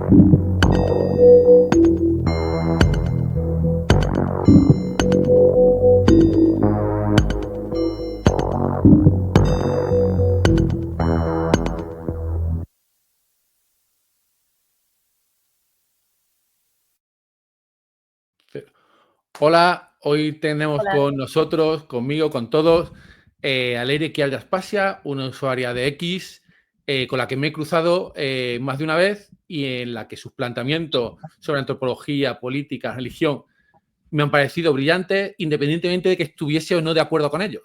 Hola, hoy tenemos Hola. con nosotros, conmigo, con todos, a Leire Aspasia, una usuaria de X, con la que me he cruzado más de una vez y en la que sus planteamientos sobre antropología, política, religión me han parecido brillantes, independientemente de que estuviese o no de acuerdo con ellos,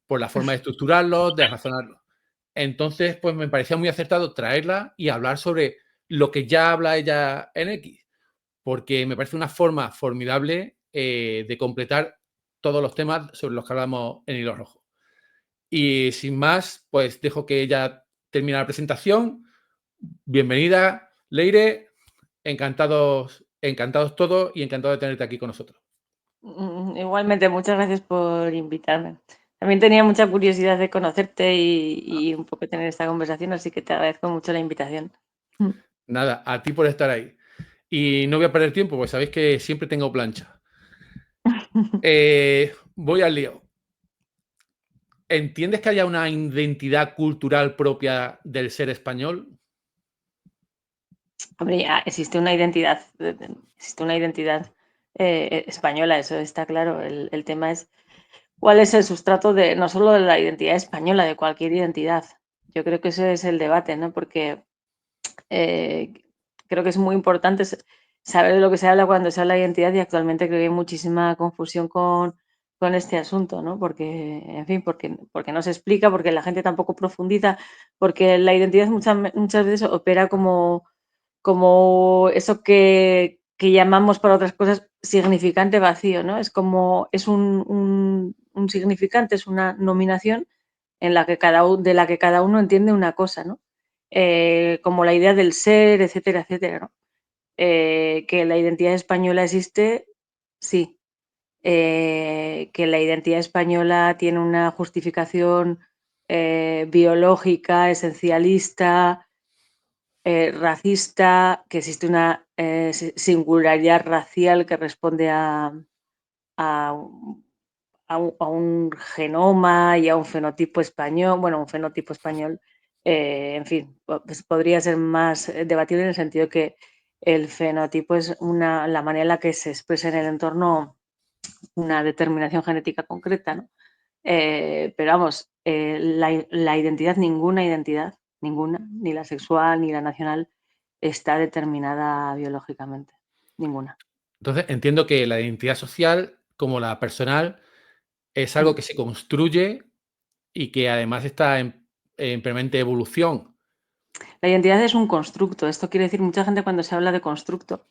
por la forma de estructurarlos, de razonarlos. Entonces, pues me parecía muy acertado traerla y hablar sobre lo que ya habla ella en X, porque me parece una forma formidable de completar todos los temas sobre los que hablamos en Hilo Rojo. Y sin más, pues dejo que ella termine la presentación. Bienvenida, Leire. Encantados todos y encantado de tenerte aquí con nosotros. Igualmente, muchas gracias por invitarme. También tenía mucha curiosidad de conocerte y un poco tener esta conversación, así que te agradezco mucho la invitación. Nada, a ti por estar ahí. Y no voy a perder tiempo, pues sabéis que siempre tengo plancha. Voy al lío. ¿Entiendes que haya una identidad cultural propia del ser español? Hombre, ya existe una identidad, española, eso está claro. El tema es cuál es el sustrato de no solo de la identidad española, de cualquier identidad. Yo creo que ese es el debate, ¿no? Porque eh, creo que es muy importante saber de lo que se habla cuando se habla de identidad y actualmente creo que hay muchísima confusión con este asunto, ¿no? Porque, en fin, porque no se explica, porque la gente tampoco profundiza, porque la identidad muchas veces opera como eso que llamamos para otras cosas significante vacío, ¿no? Es como, es un significante, es una nominación en la que de la que cada uno entiende una cosa, ¿no? Como la idea del ser, etcétera, etcétera, ¿no? Que la identidad española existe, sí. Que la identidad española tiene una justificación biológica, esencialista, racista, que existe una singularidad racial que responde a un genoma y a un fenotipo español, bueno, un fenotipo español, en fin, pues podría ser más debatible en el sentido que el fenotipo es la manera en la que se expresa en el entorno una determinación genética concreta, ¿no? Pero vamos, la identidad, ninguna, ni la sexual ni la nacional, está determinada biológicamente, ninguna. Entonces, entiendo que la identidad social, como la personal, es algo Mm. que se construye y que además está en permanente evolución. La identidad es un constructo. Esto quiere decir, mucha gente cuando se habla de constructo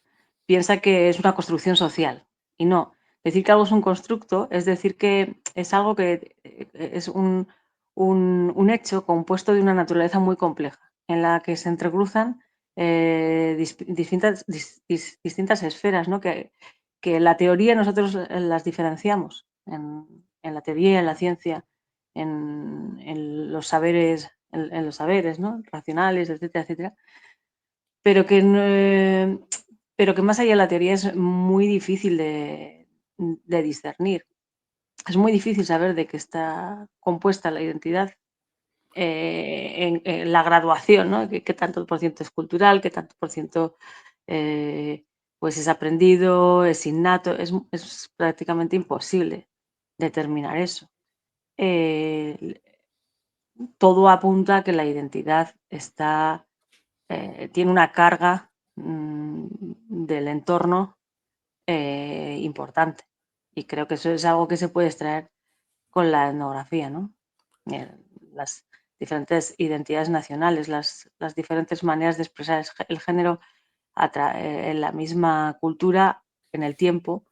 piensa que es una construcción social y no. Decir que algo es un constructo es decir que es algo que es un hecho compuesto de una naturaleza muy compleja en la que se entrecruzan distintas esferas, ¿no? Que la teoría nosotros las diferenciamos en la teoría, en la ciencia, en los saberes, en los saberes, ¿no? Racionales, etcétera, etcétera, pero pero que más allá de la teoría es muy difícil de discernir. Es muy difícil saber de qué está compuesta la identidad en la graduación, ¿no? ¿Qué tanto por ciento es cultural, qué tanto por ciento pues es aprendido, es innato? Es prácticamente imposible determinar eso. Eh, Todo apunta a que la identidad tiene una carga del entorno importante. Y creo que eso es algo que se puede extraer con la etnografía, ¿no? Eh, las diferentes identidades nacionales, las diferentes maneras de expresar el género en la misma cultura, en el tiempo,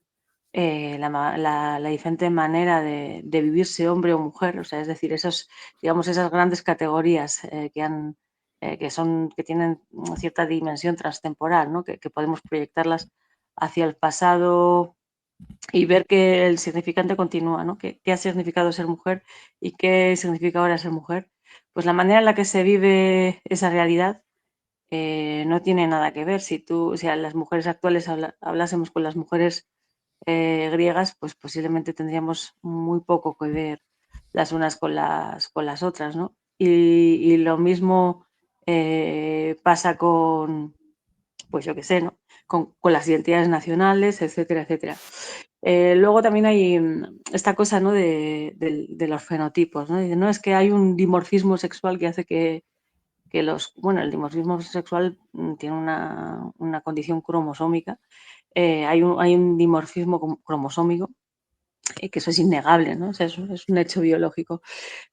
la diferente manera de vivirse hombre o mujer, o sea, es decir, digamos, esas grandes categorías que tienen una cierta dimensión transtemporal, ¿no? Que podemos proyectarlas hacia el pasado y ver que el significante continúa, ¿no? ¿Qué ha significado ser mujer y qué significa ahora ser mujer? Pues la manera en la que se vive esa realidad no tiene nada que ver. Si a las mujeres actuales hablásemos con las mujeres griegas, pues posiblemente tendríamos muy poco que ver las unas con las otras, ¿no? Y lo mismo pasa con, pues yo qué sé, ¿no? Con las identidades nacionales, etcétera, etcétera. Luego también hay esta cosa, ¿no? De los fenotipos, ¿no? Dice, no, es que hay un dimorfismo sexual que hace que bueno, el dimorfismo sexual tiene una condición cromosómica. Hay un dimorfismo cromosómico, que eso es innegable, ¿no? O sea, es un hecho biológico.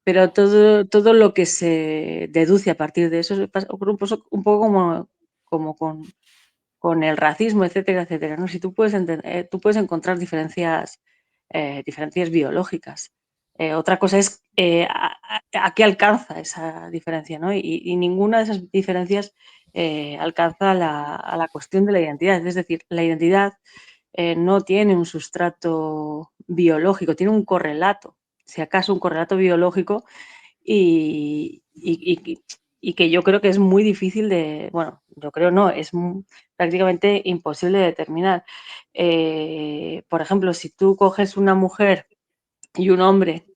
Pero todo lo que se deduce a partir de eso ocurre un poco como con el racismo, etcétera, etcétera, ¿no? Si tú puedes encontrar diferencias biológicas. Otra cosa es a qué alcanza esa diferencia, ¿no? Y ninguna de esas diferencias alcanza a la cuestión de la identidad. Es decir, la identidad no tiene un sustrato biológico, tiene un correlato, si acaso un correlato biológico y, y, y, y que yo creo que es muy difícil bueno, yo creo no, es prácticamente imposible de determinar. Por ejemplo, si tú coges una mujer y un hombre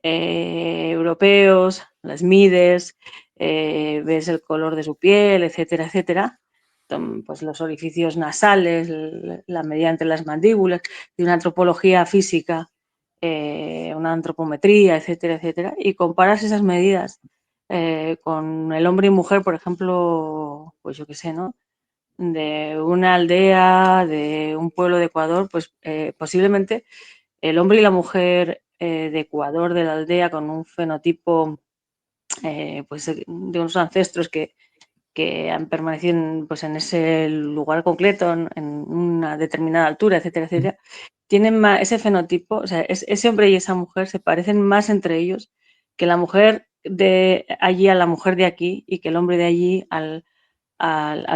europeos, las mides, ves el color de su piel, etcétera, etcétera, pues los orificios nasales, la medida entre las mandíbulas, de una antropología física, una antropometría, etcétera, etcétera, y comparas esas medidas con el hombre y mujer, por ejemplo, pues yo qué sé, ¿no? De una aldea, de un pueblo de Ecuador, pues posiblemente el hombre y la mujer de Ecuador, de la aldea, con un fenotipo pues, de unos ancestros que han permanecido pues, en ese lugar concreto, en una determinada altura, etcétera, etcétera, tienen más, ese fenotipo, o sea, ese hombre y esa mujer se parecen más entre ellos que la mujer de allí a la mujer de aquí y que el hombre de allí al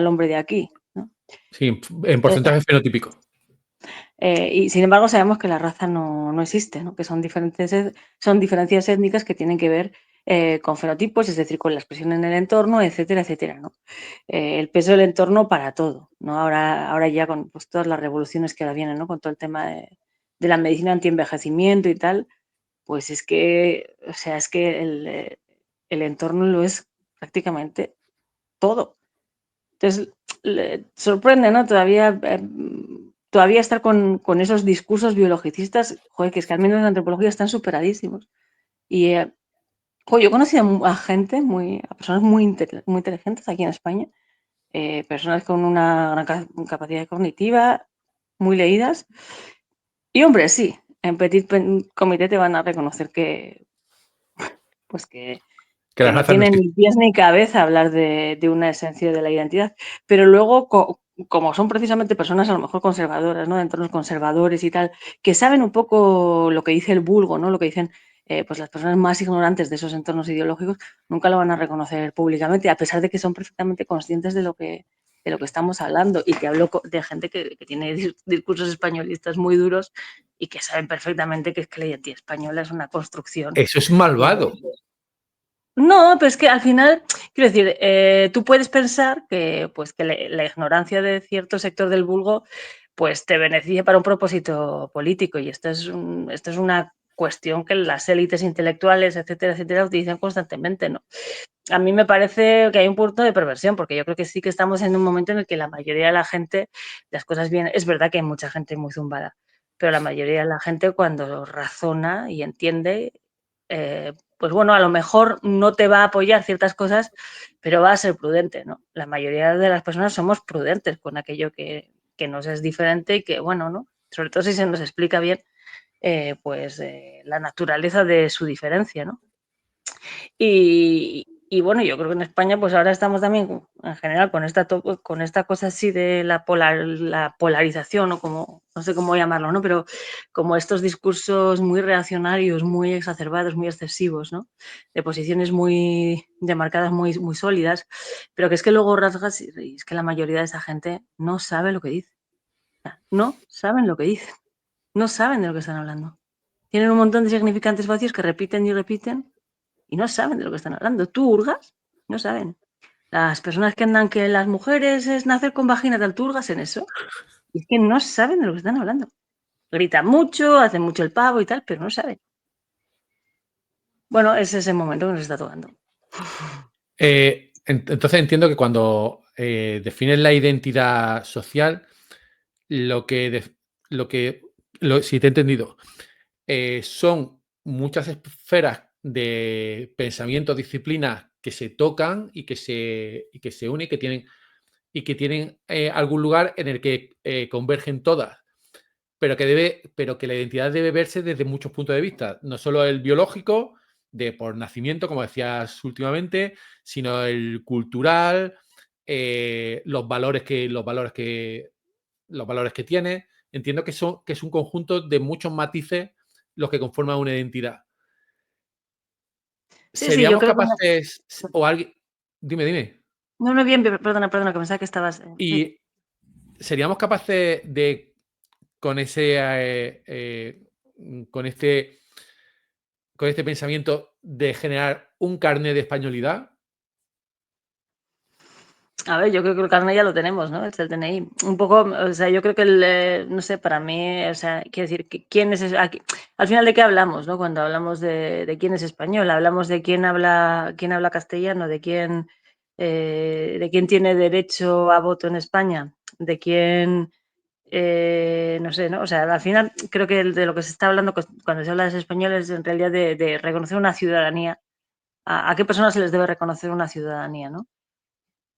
hombre de aquí, ¿no? Sí, en porcentaje fenotípico. Y sin embargo sabemos que la raza no existe, ¿no? Que son diferencias étnicas que tienen que ver con fenotipos, es decir, con la expresión en el entorno, etcétera, etcétera, ¿no? El peso del entorno para todo, ¿no? Ahora ya con pues, todas las revoluciones que ahora vienen, ¿no? Con todo el tema de la medicina antienvejecimiento y tal, pues es que, o sea, es que el entorno lo es prácticamente todo. Entonces, sorprende, ¿no? Todavía estar con esos discursos biologicistas, joder, que es que al menos en la antropología están superadísimos. Y yo he conocido a gente, a personas muy inteligentes aquí en España, personas con una gran capacidad cognitiva, muy leídas. Y hombre, sí, en petit comité te van a reconocer pues Que la que no raza no tiene existe. ni pies ni cabeza hablar de una esencia de la identidad. Pero luego, como son precisamente personas a lo mejor conservadoras, ¿no? De entornos conservadores y tal, que saben un poco lo que dice el vulgo, ¿no? Lo que dicen pues las personas más ignorantes de esos entornos ideológicos, nunca lo van a reconocer públicamente, a pesar de que son perfectamente conscientes de lo que estamos hablando y que hablo de gente que tiene discursos españolistas muy duros y que saben perfectamente que es que la identidad española es una construcción. Eso es malvado. No, pero es que al final, quiero decir, tú puedes pensar que, pues, que la ignorancia de cierto sector del vulgo pues, te beneficia para un propósito político y esto es una cuestión que las élites intelectuales, etcétera, etcétera, utilizan constantemente, ¿no? A mí me parece que hay un punto de perversión, porque yo creo que sí que estamos en un momento en el que la mayoría de la gente, las cosas vienen, es verdad que hay mucha gente muy zumbada, pero la mayoría de la gente cuando razona y entiende, pues bueno, a lo mejor no te va a apoyar ciertas cosas, pero va a ser prudente, ¿no? La mayoría de las personas somos prudentes con aquello que nos es diferente y que, bueno, ¿no? Sobre todo si se nos explica bien, la naturaleza de su diferencia, ¿no? Y bueno, yo creo que en España, pues ahora estamos también, en general, con esta cosa así de la polarización, o como, no sé cómo llamarlo, ¿no? Pero como estos discursos muy reaccionarios, muy exacerbados, muy excesivos, ¿no? De posiciones muy demarcadas, muy sólidas, pero que es que luego rasgas y es que la mayoría de esa gente no sabe lo que dice. No saben lo que dicen, no saben de lo que están hablando. Tienen un montón de significantes vacíos que repiten y repiten y no saben de lo que están hablando. Tú hurgas, no saben. Las personas que andan que las mujeres es nacer con vagina de alturgas en eso, y es que no saben de lo que están hablando. Gritan mucho, hacen mucho el pavo y tal, pero no saben. Bueno, es ese momento que nos está tocando. Entonces entiendo que cuando defines la identidad social, lo que, si te he entendido, son muchas esferas de pensamiento, disciplinas que se tocan y que se unen y que tienen algún lugar en el que convergen todas, pero que la identidad debe verse desde muchos puntos de vista, no solo el biológico, de por nacimiento, como decías últimamente, sino el cultural, los valores que tiene. Entiendo que es un conjunto de muchos matices los que conforman una identidad. Sí, yo ¿Seríamos creo que capaces, o alguien, dime, no, bien, perdona, que pensaba que estabas, sí. y seríamos capaces de, con ese, con este, con este pensamiento, de generar un carnet de españolidad? A ver, yo creo que el carnet ya lo tenemos, ¿no? Es el DNI. Un poco, o sea, yo creo que no sé, para mí, o sea, quiero decir, ¿quién es aquí? Al final, ¿de qué hablamos, no? Cuando hablamos de quién es español, hablamos de quién habla castellano, de quién tiene derecho a voto en España, de quién, no sé, ¿no? O sea, al final creo que de lo que se está hablando cuando se habla de los españoles es en realidad de reconocer una ciudadanía. ¿A qué personas se les debe reconocer una ciudadanía, no?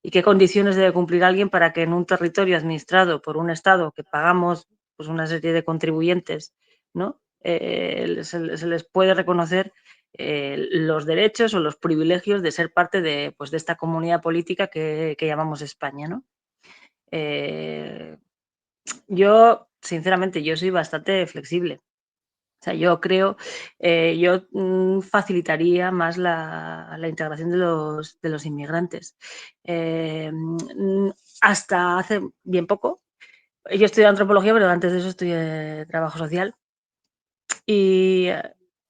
¿Y qué condiciones debe cumplir alguien para que en un territorio administrado por un Estado que pagamos pues una serie de contribuyentes, ¿no? Se les puede reconocer los derechos o los privilegios de ser parte de, pues, de esta comunidad política que llamamos España, ¿no? Eh, yo, sinceramente, yo soy bastante flexible. O sea, yo creo, yo facilitaría más la integración de los inmigrantes. Hasta hace bien poco, yo estudié antropología, pero antes de eso estudié trabajo social y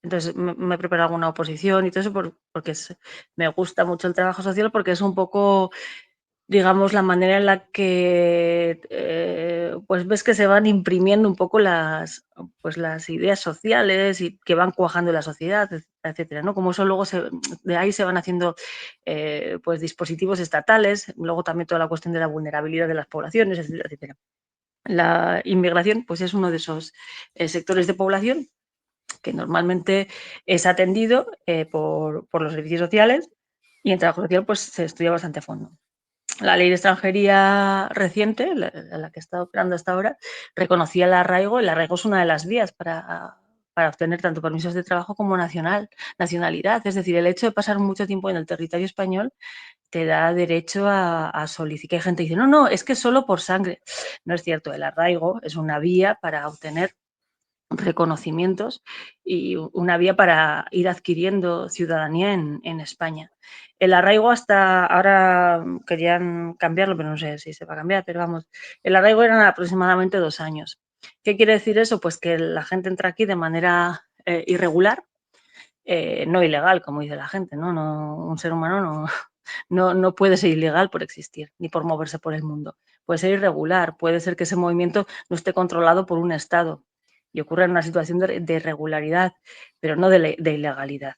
entonces me he preparado alguna oposición y todo eso porque me gusta mucho el trabajo social porque es un poco, digamos, la manera en la que pues ves que se van imprimiendo un poco pues las ideas sociales y que van cuajando la sociedad, etcétera, ¿no? Como eso luego de ahí se van haciendo pues dispositivos estatales, luego también toda la cuestión de la vulnerabilidad de las poblaciones, etcétera, etcétera. La inmigración pues es uno de esos sectores de población que normalmente es atendido por los servicios sociales y en trabajo social pues se estudia bastante a fondo. La ley de extranjería reciente, la que está operando hasta ahora, reconocía el arraigo. El arraigo es una de las vías para obtener tanto permisos de trabajo como nacionalidad. Es decir, el hecho de pasar mucho tiempo en el territorio español te da derecho a solicitar. Hay gente que dice, no, no, es que solo por sangre. No es cierto, el arraigo es una vía para obtener reconocimientos y una vía para ir adquiriendo ciudadanía en España. El arraigo hasta ahora querían cambiarlo, pero no sé si se va a cambiar, pero vamos, el arraigo eran aproximadamente 2 años. ¿Qué quiere decir eso? Pues que la gente entra aquí de manera irregular, no ilegal, como dice la gente, ¿no? Un ser humano no puede ser ilegal por existir, ni por moverse por el mundo. Puede ser irregular, puede ser que ese movimiento no esté controlado por un Estado y ocurra en una situación de irregularidad, pero no de ilegalidad.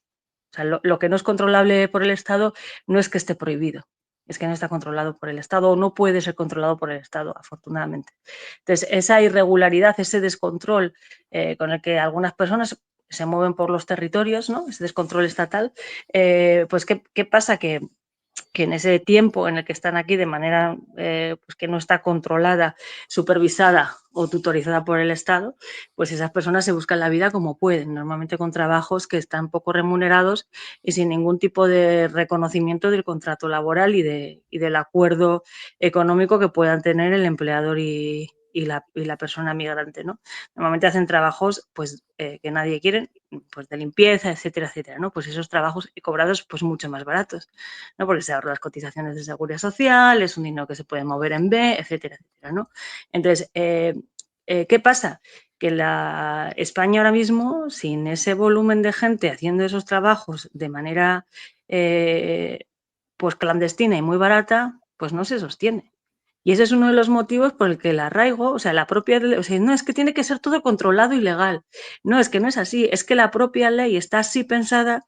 O sea, lo que no es controlable por el Estado no es que esté prohibido, es que no está controlado por el Estado o no puede ser controlado por el Estado, afortunadamente. Entonces, esa irregularidad, ese descontrol con el que algunas personas se mueven por los territorios, ¿no? Ese descontrol estatal, pues ¿qué pasa? Que en ese tiempo en el que están aquí de manera pues que no está controlada, supervisada o tutorizada por el Estado, pues esas personas se buscan la vida como pueden, normalmente con trabajos que están poco remunerados y sin ningún tipo de reconocimiento del contrato laboral y del acuerdo económico que puedan tener el empleador y la persona migrante, ¿no? Normalmente hacen trabajos pues, que nadie quiere, pues de limpieza, etcétera, etcétera, ¿no? Pues esos trabajos cobrados pues mucho más baratos, ¿no? Porque se ahorran las cotizaciones de seguridad social, es un dinero que se puede mover en B, etcétera, etcétera, ¿no? Entonces, ¿qué pasa? Que España ahora mismo, sin ese volumen de gente haciendo esos trabajos de manera pues clandestina y muy barata, pues no se sostiene. Y ese es uno de los motivos por el que el arraigo, o sea, la propia, o sea, no es que tiene que ser todo controlado y legal. No, es que no es así, es que la propia ley está así pensada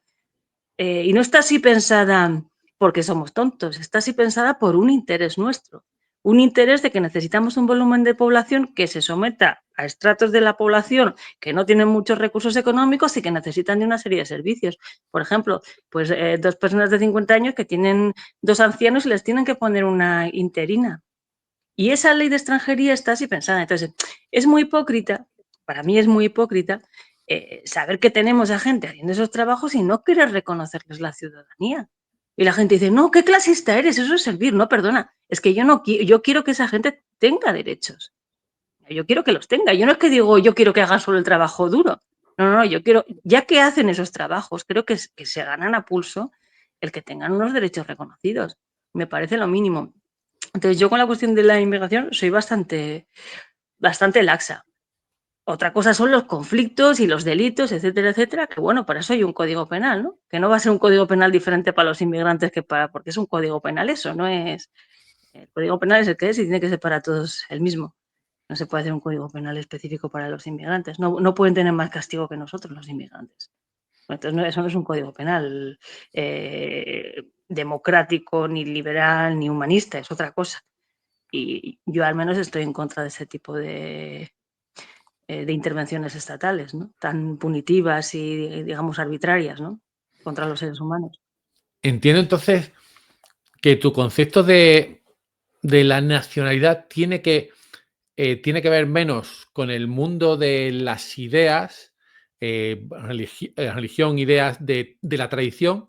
y no está así pensada porque somos tontos, está así pensada por un interés nuestro. Un interés de que necesitamos un volumen de población que se someta a estratos de la población que no tienen muchos recursos económicos y que necesitan de una serie de servicios. Por ejemplo, pues 2 personas de 50 años que tienen 2 ancianos y les tienen que poner una interina. Y esa ley de extranjería está así pensada. Entonces, es muy hipócrita, para mí es muy hipócrita, saber que tenemos a gente haciendo esos trabajos y no querer reconocerles la ciudadanía. Y la gente dice, no, qué clasista eres, eso es servir. No, perdona, es que yo no yo quiero que esa gente tenga derechos. Yo quiero que los tenga. Yo no es que digo, yo quiero que hagan solo el trabajo duro. No, no, no, yo quiero, ya que hacen esos trabajos, creo que se ganan a pulso el que tengan unos derechos reconocidos. Me parece lo mínimo. Entonces, yo con la cuestión de la inmigración soy bastante laxa. Otra cosa son los conflictos y los delitos, etcétera, etcétera, que bueno, para eso hay un código penal, ¿no? Que no va a ser un código penal diferente para los inmigrantes que para, porque es un código penal eso, no es, el código penal es el que es y tiene que ser para todos el mismo. No se puede hacer un código penal específico para los inmigrantes. No, no pueden tener más castigo que nosotros los inmigrantes. Entonces, no, eso no es un código penal democrático, ni liberal, ni humanista, es otra cosa. Y yo al menos estoy en contra de ese tipo de intervenciones estatales, ¿no? Tan punitivas y, digamos, arbitrarias, ¿no? Contra los seres humanos. Entiendo entonces que tu concepto de la nacionalidad tiene que ver menos con el mundo de las ideas, religión, ideas de la tradición,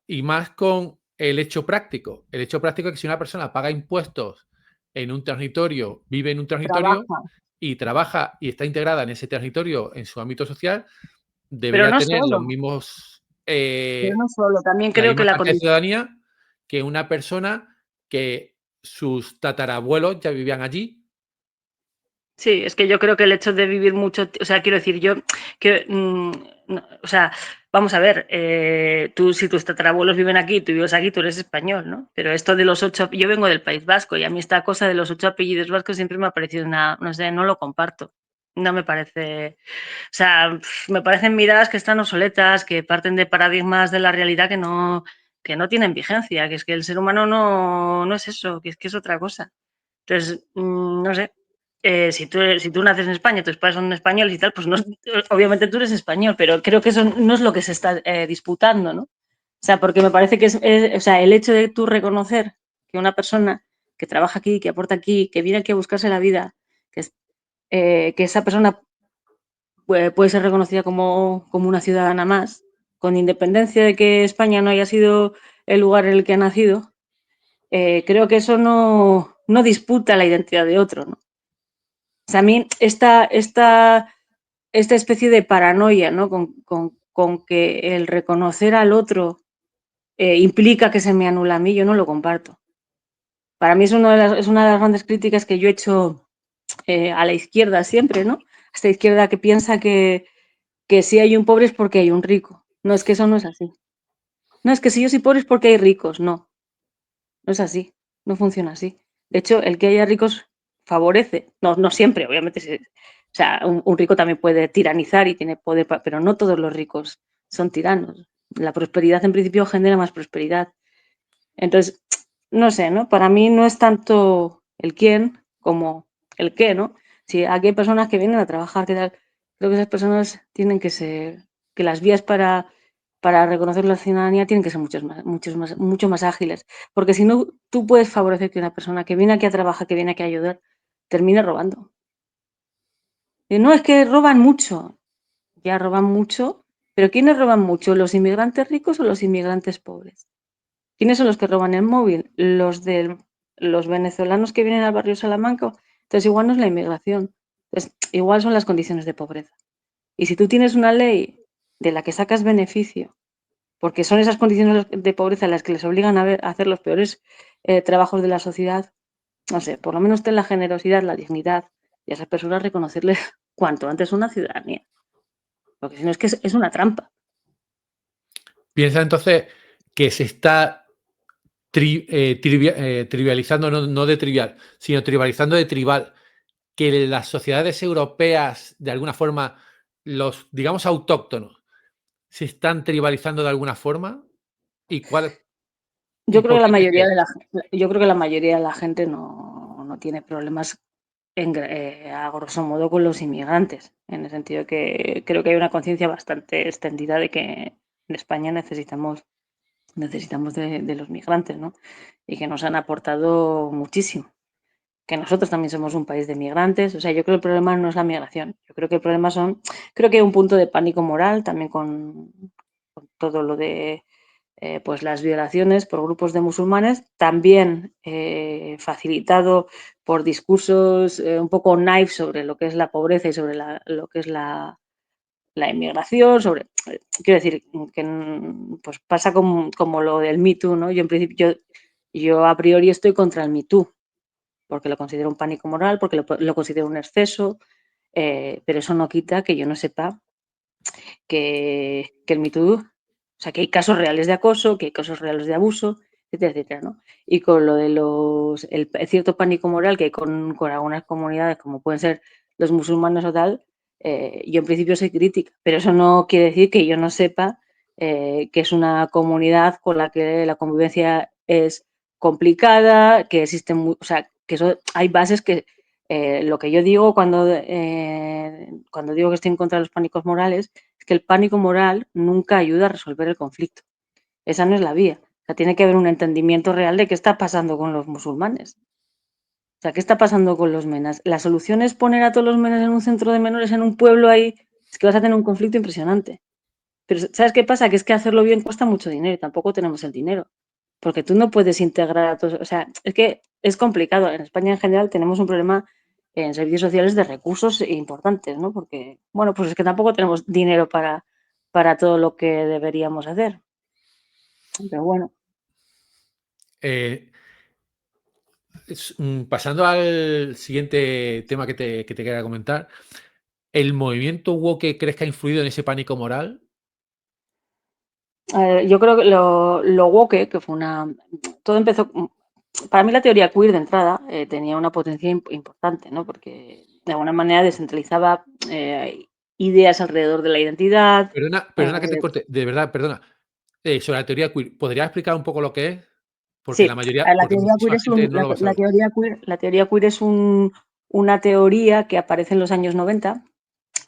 y más con el hecho práctico. El hecho práctico es que si una persona paga impuestos en un territorio, vive en un territorio Trabaja. y trabaja y está integrada en ese territorio, en su ámbito social, Pero debería no tener los solo, mismos, pero no solo. También la creo misma que la carta de condición. ciudadanía que una persona que sus tatarabuelos ya vivían allí. Sí, es que yo creo que el hecho de vivir mucho, o sea, quiero decir, yo que, o sea, vamos a ver, tú si tus tatarabuelos viven aquí, tú vives aquí, tú eres español, ¿no? Pero esto de los 8, yo vengo del País Vasco y a mí esta cosa de los 8 apellidos vascos siempre me ha parecido una, no sé, no lo comparto. No me parece, o sea, me parecen miradas que están obsoletas, que parten de paradigmas de la realidad que no tienen vigencia, que es que el ser humano no es eso, que es otra cosa. Entonces, no sé, si tú naces en España, tus padres son españoles y tal, pues no, obviamente tú eres español, pero creo que eso no es lo que se está disputando, ¿no? O sea, porque me parece que o sea, el hecho de tú reconocer que una persona que trabaja aquí, que aporta aquí, que viene aquí a buscarse la vida, que esa persona puede ser reconocida como una ciudadana más, con independencia de que España no haya sido el lugar en el que ha nacido, creo que eso no disputa la identidad de otro, ¿no? O sea, a mí esta especie de paranoia, ¿no? Con que el reconocer al otro implica que se me anula a mí, yo no lo comparto. Para mí es una de las grandes críticas que yo he hecho a la izquierda siempre, ¿no? A esta izquierda que piensa que si hay un pobre es porque hay un rico. No, es que eso no es así. No, es que si yo soy pobre es porque hay ricos. No, no es así. No funciona así. De hecho, el que haya ricos favorece. No, no siempre, obviamente. O sea, un rico también puede tiranizar y tiene poder, pero no todos los ricos son tiranos. La prosperidad en principio genera más prosperidad. Entonces, no sé, ¿no? Para mí no es tanto el quién como el qué, ¿no? Si aquí hay personas que vienen a trabajar, ¿qué tal? Creo que esas personas tienen que ser, que las vías para reconocer la ciudadanía tienen que ser mucho más ágiles. Porque si no, tú puedes favorecer que una persona que viene aquí a trabajar, que viene aquí a ayudar, termine robando. Y no, es que roban mucho. Ya roban mucho. Pero ¿quiénes roban mucho? ¿Los inmigrantes ricos o los inmigrantes pobres? ¿Quiénes son los que roban el móvil? Los venezolanos que vienen al barrio Salamanca. Entonces, igual no es la inmigración. Entonces, igual son las condiciones de pobreza. Y si tú tienes una ley de la que sacas beneficio, porque son esas condiciones de pobreza las que les obligan a hacer los peores trabajos de la sociedad, no sé, por lo menos ten la generosidad, la dignidad y a esas personas reconocerles cuanto antes una ciudadanía. Porque si no es que es una trampa. Piensa entonces que se está trivializando, no de trivial, sino tribalizando de tribal, que las sociedades europeas, de alguna forma, los, digamos, autóctonos, se están tribalizando de alguna forma? ¿Y cuál Yo y creo por que la qué crees que mayoría es? de yo creo que la mayoría de la gente no tiene problemas a grosso modo con los inmigrantes, en el sentido que creo que hay una conciencia bastante extendida de que en España necesitamos de los migrantes, ¿no? Y que nos han aportado muchísimo. Que nosotros también somos un país de migrantes. O sea, yo creo que el problema no es la migración. Yo creo que el problema creo que hay un punto de pánico moral también con todo lo de pues las violaciones por grupos de musulmanes, también facilitado por discursos un poco naif sobre lo que es la pobreza y sobre lo que es la inmigración, quiero decir, que pues pasa como lo del Me Too, ¿no? Yo en principio, yo a priori estoy contra el Me Too, porque lo considero un pánico moral, porque lo considero un exceso, pero eso no quita que yo no sepa que el Me Too, o sea, que hay casos reales de acoso, que hay casos reales de abuso, etcétera, etcétera, ¿no? Y con lo de el cierto pánico moral que hay con algunas comunidades, como pueden ser los musulmanes o tal, yo en principio soy crítica, pero eso no quiere decir que yo no sepa que es una comunidad con la que la convivencia es complicada, que existen, o sea, que hay bases que lo que yo digo cuando digo que estoy en contra de los pánicos morales es que el pánico moral nunca ayuda a resolver el conflicto. Esa no es la vía. O sea, tiene que haber un entendimiento real de qué está pasando con los musulmanes. O sea, ¿qué está pasando con los menas? La solución es poner a todos los menas en un centro de menores, en un pueblo ahí. Es que vas a tener un conflicto impresionante. Pero ¿sabes qué pasa? Que es que hacerlo bien cuesta mucho dinero y tampoco tenemos el dinero. Porque tú no puedes integrar a todos. O sea, es que es complicado. En España en general tenemos un problema en servicios sociales de recursos importantes, ¿no? Porque, bueno, pues es que tampoco tenemos dinero para todo lo que deberíamos hacer. Pero bueno. Eh, Pasando al siguiente tema que te quería comentar, ¿el movimiento woke crees que ha influido en ese pánico moral? Yo creo que lo woke, que fue todo empezó, para mí la teoría queer de entrada tenía una potencia importante, ¿no? Porque de alguna manera descentralizaba ideas alrededor de la identidad. Perdona que te corte, de verdad, perdona. Sobre la teoría queer, ¿podrías explicar un poco lo que es? Sí, la Porque teoría queer muchísima gente no lo va a saber. la teoría queer es una teoría que aparece en los años 90.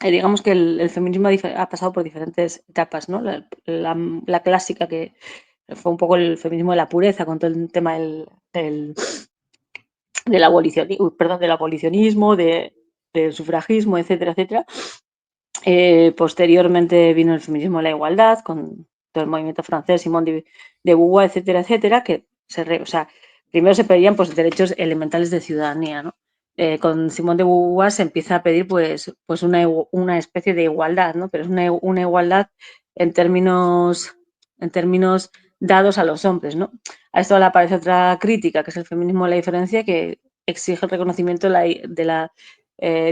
Digamos que el feminismo ha pasado por diferentes etapas, ¿no? La clásica, que fue un poco el feminismo de la pureza, con todo el tema del abolicionismo, del sufragismo, etcétera, etcétera. Posteriormente vino el feminismo de la igualdad, con todo el movimiento francés, Simone de Beauvoir, etcétera, etcétera, que o sea, primero se pedían pues, derechos elementales de ciudadanía, ¿no? Con Simone de Beauvoir se empieza a pedir pues una especie de igualdad, ¿no? Pero es una igualdad en términos dados a los hombres, ¿no? A esto le aparece otra crítica, que es el feminismo de la diferencia, que exige el reconocimiento de la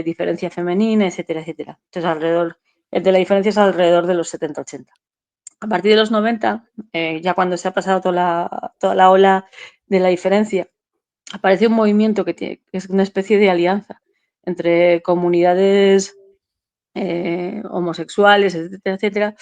diferencia femenina, etcétera, etcétera. Entonces, de la diferencia es alrededor de los 70-80. A partir de los 90, ya cuando se ha pasado toda la ola de la diferencia, aparece un movimiento que es una especie de alianza entre comunidades homosexuales, etcétera, etcétera,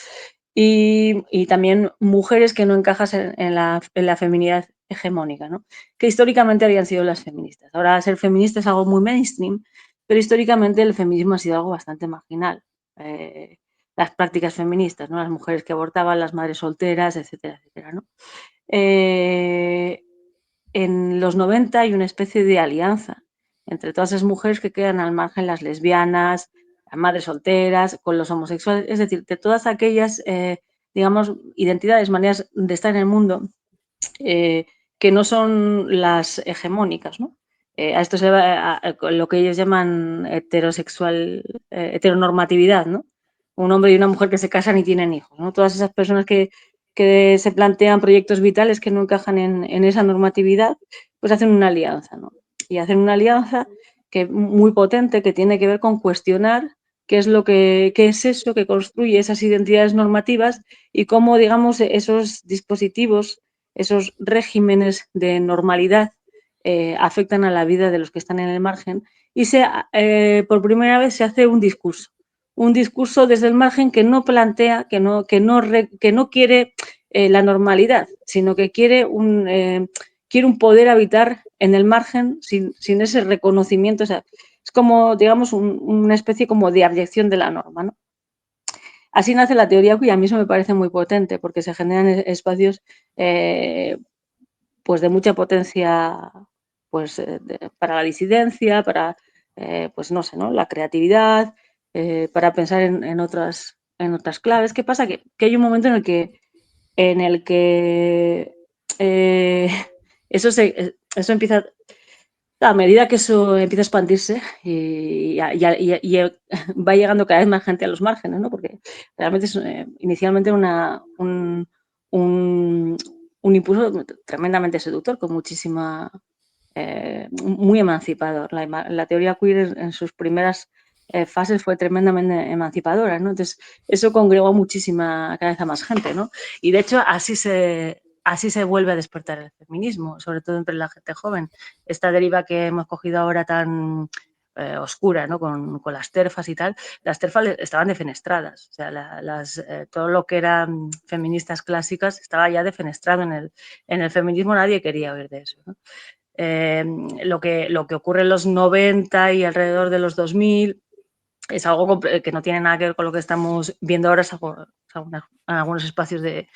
y también mujeres que no encajas en la feminidad hegemónica, ¿no? Que históricamente habían sido las feministas. Ahora ser feminista es algo muy mainstream, pero históricamente el feminismo ha sido algo bastante marginal. Las prácticas feministas, ¿no? Las mujeres que abortaban, las madres solteras, etcétera, etcétera, ¿no? En los 90 hay una especie de alianza entre todas esas mujeres que quedan al margen, las lesbianas, las madres solteras, con los homosexuales, es decir, de todas aquellas, digamos, identidades, maneras de estar en el mundo eh, que no son las hegemónicas, ¿no? A esto se va lo que ellos llaman heteronormatividad, ¿no? Un hombre y una mujer que se casan y tienen hijos, ¿no? Todas esas personas que se plantean proyectos vitales que no encajan en esa normatividad, pues hacen una alianza, ¿no? Y hacen una alianza muy potente que tiene que ver con cuestionar qué es eso que construye esas identidades normativas y cómo, digamos, esos dispositivos, esos regímenes de normalidad afectan a la vida de los que están en el margen y por primera vez se hace un discurso desde el margen que no plantea, que no quiere la normalidad, sino que quiere un poder habitar en el margen sin ese reconocimiento. O sea, es como, digamos, una especie como de abyección de la norma, ¿no? Así nace la teoría queer, a mí eso me parece muy potente porque se generan espacios pues de mucha potencia pues, para la disidencia, para, pues no sé, ¿no? La creatividad, para pensar en otras claves. ¿Qué pasa? Que hay un momento en el que eso empieza, a medida que eso empieza a expandirse y va llegando cada vez más gente a los márgenes, ¿no? Porque realmente es inicialmente un impulso tremendamente seductor, con muchísima, muy emancipador. La teoría queer en sus primeras fases fue tremendamente emancipadora, ¿no? Entonces, eso congregó muchísima, cada vez a más gente, ¿no? Y de hecho, así se vuelve a despertar el feminismo, sobre todo entre la gente joven. Esta deriva que hemos cogido ahora tan oscura, ¿no? Con las TERFas y tal, las TERFas estaban defenestradas, o sea, todo lo que eran feministas clásicas estaba ya defenestrado en el feminismo, nadie quería oír de eso, ¿no? Lo que ocurre en los 90 y alrededor de los 2000 es algo que no tiene nada que ver con lo que estamos viendo ahora, en algunos espacios de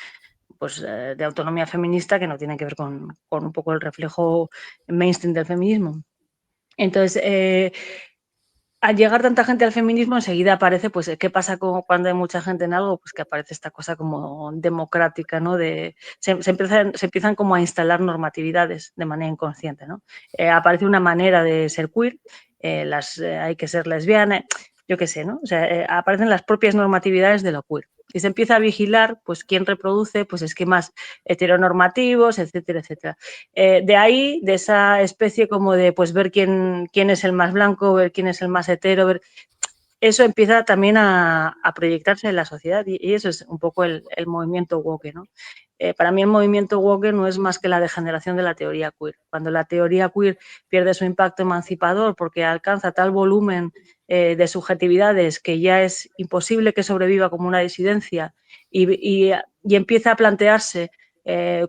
autonomía feminista que no tienen que ver con un poco el reflejo mainstream del feminismo. Entonces, al llegar tanta gente al feminismo, enseguida aparece, pues, ¿qué pasa cuando hay mucha gente en algo? Pues que aparece esta cosa como democrática, ¿no? Se empiezan como a instalar normatividades de manera inconsciente, ¿no? Aparece una manera de ser queer, hay que ser lesbiana, yo qué sé, ¿no? O sea, aparecen las propias normatividades de lo queer. Y se empieza a vigilar, pues, quién reproduce, pues, esquemas heteronormativos, etcétera, etcétera. De ahí, de esa especie como de pues ver quién es el más blanco, ver quién es el más hetero, eso empieza también a proyectarse en la sociedad y eso es un poco el movimiento woke, ¿no? Para mí el movimiento woke no es más que la degeneración de la teoría queer. Cuando la teoría queer pierde su impacto emancipador porque alcanza tal volumen de subjetividades que ya es imposible que sobreviva como una disidencia y empieza a plantearse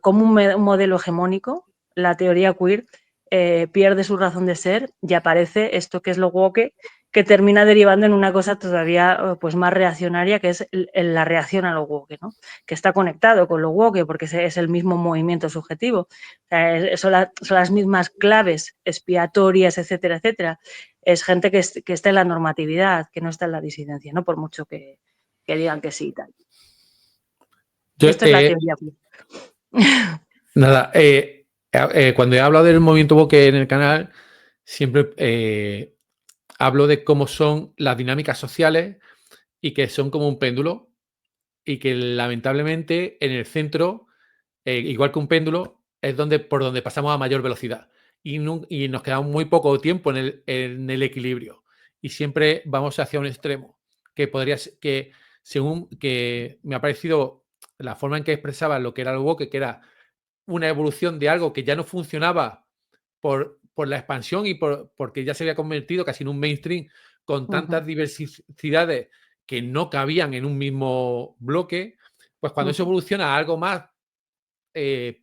como un modelo hegemónico, la teoría queer pierde su razón de ser y aparece esto que es lo woke, que termina derivando en una cosa todavía pues más reaccionaria, que es la reacción a lo woke, ¿no? Que está conectado con lo woke porque es el mismo movimiento subjetivo. O sea, son las mismas claves expiatorias, etcétera, etcétera. Es gente que está en la normatividad, que no está en la disidencia, ¿no? Por mucho que digan que sí y tal. Yo, Esto es la teoría. nada, cuando he hablado del movimiento woke en el canal, siempre hablo de cómo son las dinámicas sociales y que son como un péndulo y que lamentablemente en el centro, igual que un péndulo, es por donde pasamos a mayor velocidad y nos quedamos muy poco tiempo en el equilibrio y siempre vamos hacia un extremo que podría ser según que me ha parecido la forma en que expresaba lo que era el woke, que era una evolución de algo que ya no funcionaba por la expansión y porque ya se había convertido casi en un mainstream con tantas diversidades que no cabían en un mismo bloque, pues cuando eso evoluciona a algo más,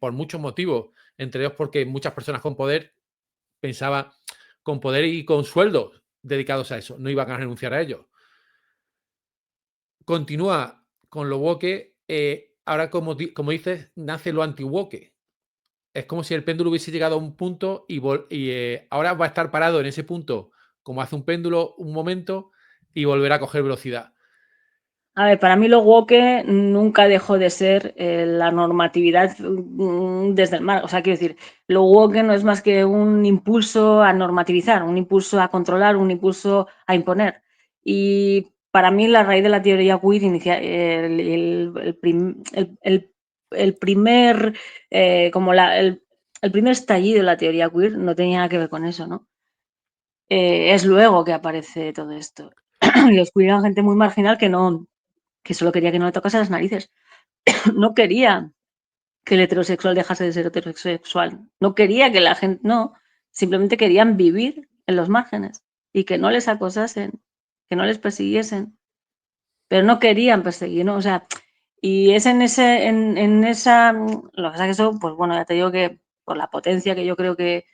por muchos motivos, entre ellos porque muchas personas con poder pensaban, con poder y con sueldos dedicados a eso, no iban a renunciar a ellos. Continúa con lo woke, ahora como dices, nace lo anti-woke. Es como si el péndulo hubiese llegado a un punto y ahora va a estar parado en ese punto, como hace un péndulo un momento, y volverá a coger velocidad. A ver, para mí lo woke nunca dejó de ser la normatividad desde el mar. O sea, quiero decir, lo woke no es más que un impulso a normativizar, un impulso a controlar, un impulso a imponer. Y para mí la raíz de la teoría queer inicia el primer como el primer estallido de la teoría queer no tenía nada que ver con eso, ¿no? Es luego que aparece todo esto. lo excluían gente muy marginal que solo quería que no le tocase las narices. No quería que el heterosexual dejase de ser heterosexual. No quería que la gente, no, simplemente querían vivir en los márgenes y que no les acosasen, que no les persiguiesen, pero no querían perseguir, ¿no? O sea, y es en esa, lo que pasa es que eso, pues bueno, ya te digo que por la potencia que yo creo que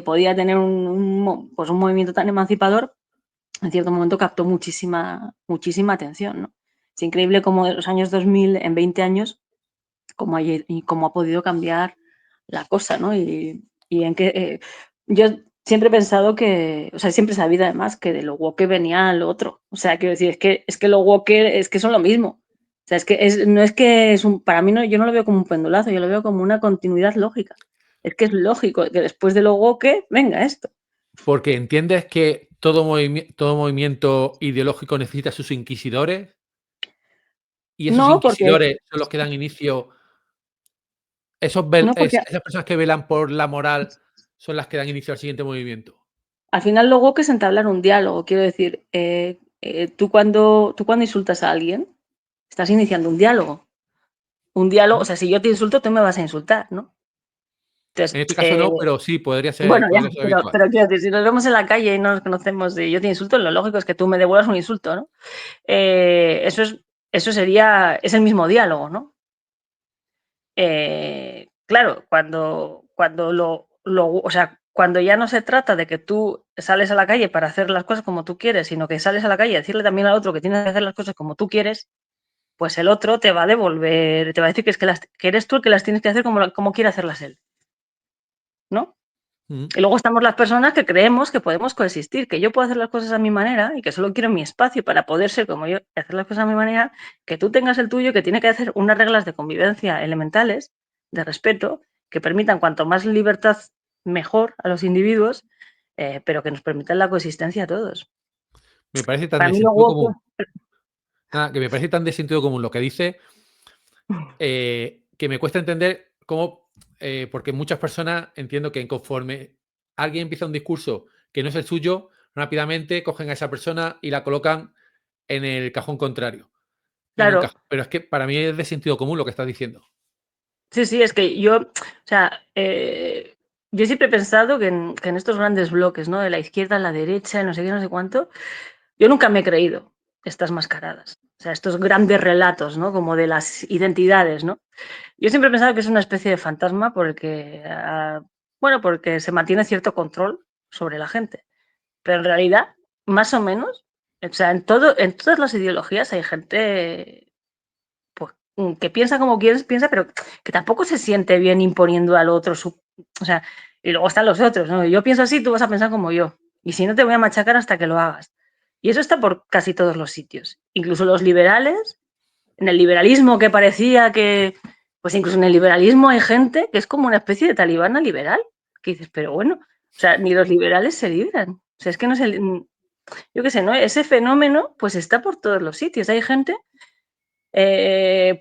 podía tener pues un movimiento tan emancipador, en cierto momento captó muchísima atención, ¿no? Es increíble cómo de los años 2000, en 20 años, cómo ha podido cambiar la cosa, ¿no? Y en que yo siempre he pensado que, o sea, siempre he sabido además que de lo woke venía lo otro. O sea, quiero decir, es que lo woke es que son lo mismo. O sea, no es que es para mí no, yo no lo veo como un pendulazo, yo lo veo como una continuidad lógica. Es que es lógico que después de lo woke venga esto. Porque entiendes que todo movimiento ideológico necesita sus inquisidores y esos No, porque, inquisidores son los que dan inicio. no porque Esas personas que velan por la moral son las que dan inicio al siguiente movimiento. al final lo woke es entablar un diálogo. Quiero decir, tú cuando insultas a alguien, estás iniciando un diálogo. Un diálogo, o sea, si yo te insulto, tú me vas a insultar, ¿no? En Entonces, este caso no, pero sí, podría ser, bueno, ya, podría ser habitual. pero quiero decir, si nos vemos en la calle y no nos conocemos y yo te insulto, lo lógico es que tú me devuelvas un insulto, ¿no? Eso sería, es el mismo diálogo, ¿no? Claro, o sea, cuando ya no se trata de que tú sales a la calle para hacer las cosas como tú quieres, sino que sales a la calle a decirle también al otro que tienes que hacer las cosas como tú quieres, pues el otro te va a devolver, te va a decir que es que eres tú el que las tienes que hacer como quiere hacerlas él, ¿no? Mm. Y luego estamos las personas que creemos que podemos coexistir, que yo puedo hacer las cosas a mi manera y que solo quiero mi espacio para poder ser como yo y hacer las cosas a mi manera, que tú tengas el tuyo, que tiene que hacer unas reglas de convivencia elementales, de respeto, que permitan cuanto más libertad mejor a los individuos, pero que nos permitan la coexistencia a todos. Me parece tan Para de mí lo sentido woke, común. Nada, que me parece tan de sentido común lo que dice, que me cuesta entender cómo, porque muchas personas entiendo que conforme alguien empieza un discurso que no es el suyo, rápidamente cogen a esa persona y la colocan en el cajón contrario y no claro, encaja. Pero es que para mí es de sentido común lo que estás diciendo. sí, sí, es que yo, o sea, yo siempre he pensado que en estos grandes bloques, ¿no? De la izquierda, la derecha, no sé qué, no sé cuánto, yo nunca me he creído estas mascaradas, o sea, estos grandes relatos, ¿no? Como de las identidades, ¿no? Yo siempre he pensado que es una especie de fantasma porque, bueno, porque se mantiene cierto control sobre la gente, pero en realidad, más o menos, o sea, en todas las ideologías hay gente pues, que piensa como quieres, piensa, pero que tampoco se siente bien imponiendo al otro o sea, y luego están los otros, ¿no? Yo pienso así, tú vas a pensar como yo. Y si no, te voy a machacar hasta que lo hagas. Y eso está por casi todos los sitios. Incluso los liberales, en el liberalismo que parecía que, pues incluso en el liberalismo hay gente que es como una especie de talibana liberal, que dices, pero bueno, o sea, ni los liberales se libran. O sea, es que no es yo qué sé, ¿no? Ese fenómeno pues está por todos los sitios. Hay gente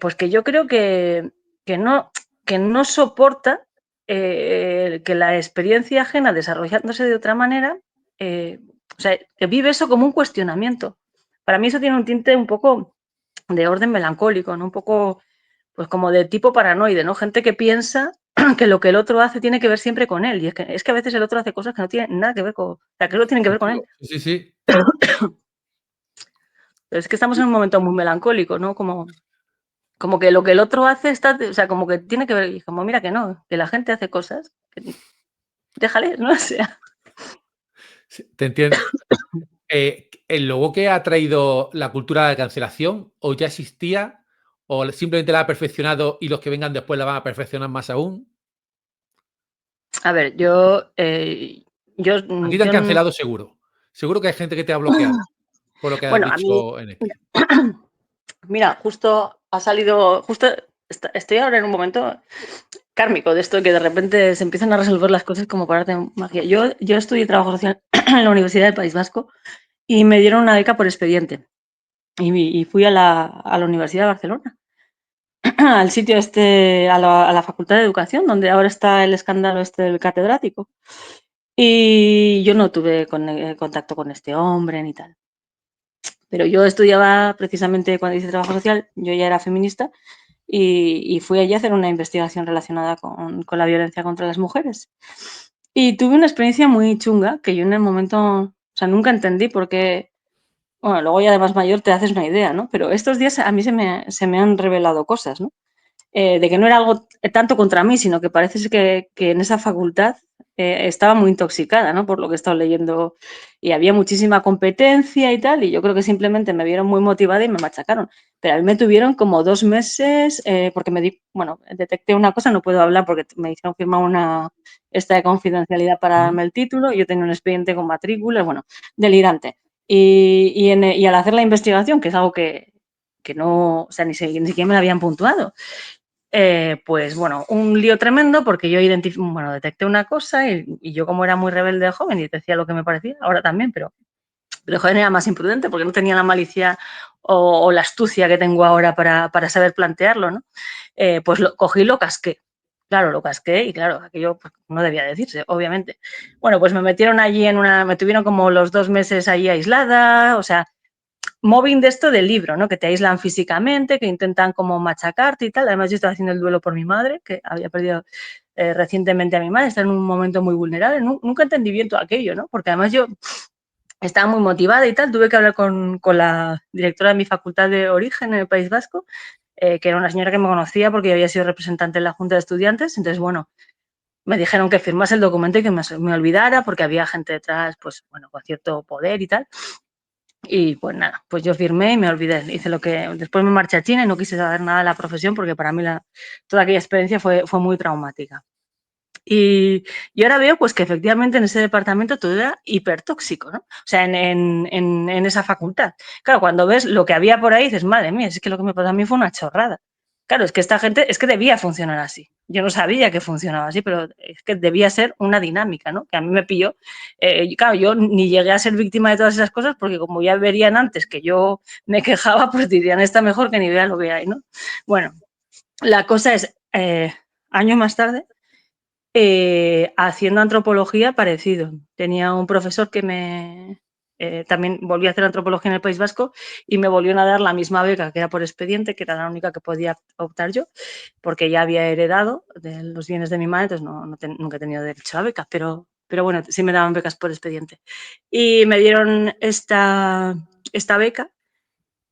pues que yo creo que no, que no soporta que la experiencia ajena desarrollándose de otra manera, o sea, que vive eso como un cuestionamiento. Para mí eso tiene un tinte un poco de orden melancólico, ¿no? Un poco, pues como de tipo paranoide, ¿no? Gente que piensa que lo que el otro hace tiene que ver siempre con él. Y es que a veces el otro hace cosas que no tienen nada que ver con, o sea, que no tienen que ver con él. Sí, sí, sí. Pero es que estamos en un momento muy melancólico, ¿no? Como que lo que el otro hace está, o sea, como que tiene que ver, y como mira que no, que la gente hace cosas, déjale, ¿no? O sea, Sí, te entiendo. ¿El logo que ha traído la cultura de cancelación o ya existía o simplemente la ha perfeccionado y los que vengan después la van a perfeccionar más aún? a ver, A ti te han cancelado seguro. Seguro que hay gente que te ha bloqueado por lo que has bueno, a mí, dicho en X. mira, justo ha salido, justo estoy ahora en un momento kármico de esto que de repente se empiezan a resolver las cosas como por arte de magia. Yo estudié trabajo social en la Universidad del País Vasco y me dieron una beca por expediente y fui a la Universidad de Barcelona. Al sitio este, a la Facultad de Educación, donde ahora está el escándalo este del catedrático. Y yo no tuve contacto con este hombre ni tal. Pero yo estudiaba precisamente cuando hice trabajo social, yo ya era feminista y fui allí a hacer una investigación relacionada con la violencia contra las mujeres. Y tuve una experiencia muy chunga que yo en el momento, o sea, nunca entendí por qué, bueno, luego ya de más mayor te haces una idea, ¿no? Pero estos días a mí se me han revelado cosas, ¿no? De que no era algo tanto contra mí, sino que parece que en esa facultad estaba muy intoxicada, ¿no? Por lo que he estado leyendo y había muchísima competencia y tal, y yo creo que simplemente me vieron muy motivada y me machacaron. Pero a mí me tuvieron como 2 meses porque bueno, detecté una cosa, no puedo hablar porque me hicieron firmar una esta de confidencialidad para Ujú. darme el título, yo tenía un expediente con matrículas, bueno, delirante. Y al hacer la investigación, que es algo que no, o sea, ni siquiera me la habían puntuado, pues bueno, un lío tremendo porque yo bueno, detecté una cosa y yo como era muy rebelde de joven y decía lo que me parecía, ahora también, pero joven era más imprudente porque no tenía la malicia o la astucia que tengo ahora para saber plantearlo, ¿no? Pues cogí y lo casqué. Claro, lo casqué y claro, aquello pues, no debía decirse, obviamente. Bueno, pues me metieron allí me tuvieron como los 2 meses allí aislada, o sea, mobbing de esto del libro, ¿no? Que te aíslan físicamente, que intentan como machacarte y tal. Además, yo estaba haciendo el duelo por mi madre, que había perdido recientemente a mi madre, está en un momento muy vulnerable. Nunca entendí bien todo aquello, ¿no? Porque además yo estaba muy motivada y tal. Tuve que hablar con la directora de mi facultad de origen en el País Vasco, que era una señora que me conocía porque yo había sido representante en la Junta de Estudiantes. Entonces, bueno, me dijeron que firmase el documento y que me olvidara porque había gente detrás, pues, bueno, con cierto poder y tal. Y pues nada, pues yo firmé y me olvidé. Hice lo que. Después me marché a China y no quise saber nada de la profesión porque para mí toda aquella experiencia fue muy traumática. Y ahora veo pues que efectivamente en ese departamento todo era hipertóxico, ¿no? O sea, en esa facultad. Claro, cuando ves lo que había por ahí, dices, madre mía, es que lo que me pasó a mí fue una chorrada. Claro, es que esta gente, es que debía funcionar así. Yo no sabía que funcionaba así, pero es que debía ser una dinámica, ¿no? Que a mí me pilló. Claro, yo ni llegué a ser víctima de todas esas cosas porque como ya verían antes que yo me quejaba, pues dirían, está mejor que ni vea lo que hay, ¿no? Bueno, la cosa es, años más tarde, haciendo antropología parecido. Tenía un profesor que también volví a hacer antropología en el País Vasco y me volvieron a dar la misma beca que era por expediente, que era la única que podía optar yo, porque ya había heredado de los bienes de mi madre, entonces nunca he tenido derecho a becas, pero bueno, sí me daban becas por expediente. Y me dieron esta beca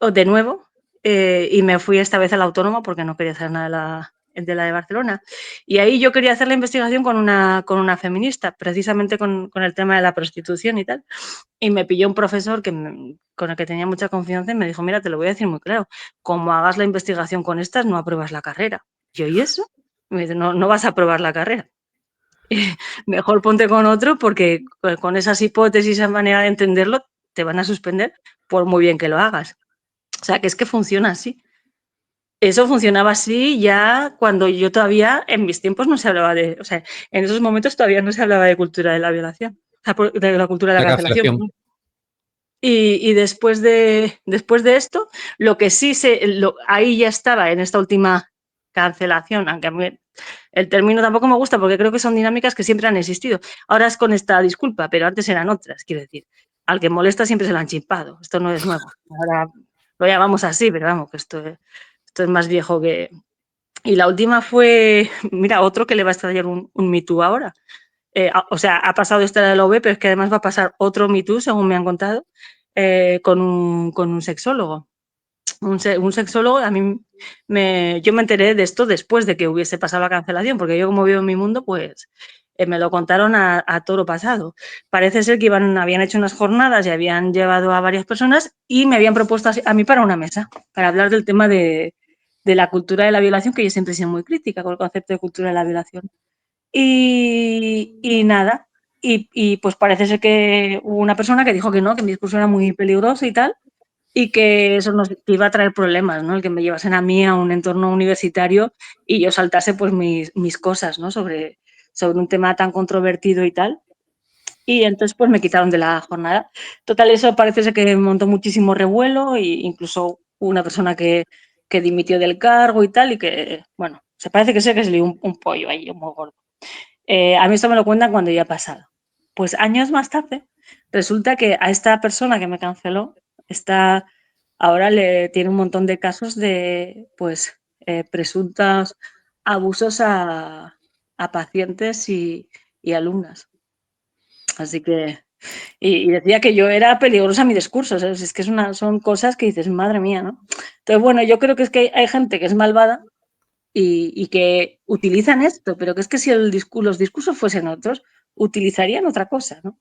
de nuevo y me fui esta vez a la autónoma porque no quería hacer nada de la de Barcelona. Y ahí yo quería hacer la investigación con una feminista, precisamente con el tema de la prostitución y tal. Y me pilló un profesor con el que tenía mucha confianza y me dijo, mira, te lo voy a decir muy claro, como hagas la investigación con estas, no apruebas la carrera. Yo, ¿y eso? Me dice, no, no vas a aprobar la carrera. Mejor ponte con otro porque con esas hipótesis, esa manera de entenderlo, te van a suspender por muy bien que lo hagas. O sea, que es que funciona así. Eso funcionaba así ya cuando yo todavía, en mis tiempos no se hablaba o sea, en esos momentos todavía no se hablaba de cultura de la violación, o sea, de la cultura de la La cancelación. cancelación. Perdón. Y después de esto, lo que sí ahí ya estaba en esta última cancelación, aunque a mí el término tampoco me gusta porque creo que son dinámicas que siempre han existido. Ahora es con esta disculpa, pero antes eran otras, quiero decir. Al que molesta siempre se lo han chimpado. Esto no es nuevo. Ahora lo llamamos así, pero vamos, que esto es más viejo que. Y la última fue, mira, otro que le va a estallar un Me Too ahora. O sea, ha pasado esta de la OV, pero es que además va a pasar otro Me Too, según me han contado, con un sexólogo. Un sexólogo, yo me enteré de esto después de que hubiese pasado la cancelación, porque yo como vivo en mi mundo, pues me lo contaron a toro pasado. Parece ser que habían hecho unas jornadas y habían llevado a varias personas y me habían propuesto a mí para una mesa, para hablar del tema de la cultura de la violación, que yo siempre he sido muy crítica con el concepto de cultura de la violación. Y nada, y pues parece ser que hubo una persona que dijo que no, que mi discurso era muy peligroso y tal, y que eso nos que iba a traer problemas, ¿no? El que me llevasen a mí a un entorno universitario y yo saltase pues mis cosas, ¿no? Sobre un tema tan controvertido y tal. Y entonces pues me quitaron de la jornada. Total, eso parece ser que montó muchísimo revuelo e incluso hubo una persona que dimitió del cargo y tal y que, bueno, se parece que sé que se lió un pollo ahí muy gordo. A mí esto me lo cuentan cuando ya ha pasado. Pues años más tarde, resulta que a esta persona que me canceló está, ahora le tiene un montón de casos de, pues, presuntos abusos a pacientes y alumnas. Así que, y decía que yo era peligrosa mi discurso, ¿sabes? Es que son cosas que dices, madre mía, ¿no? Entonces, bueno, yo creo que es que hay gente que es malvada y que utilizan esto, pero que es que si los discursos fuesen otros, utilizarían otra cosa, ¿no?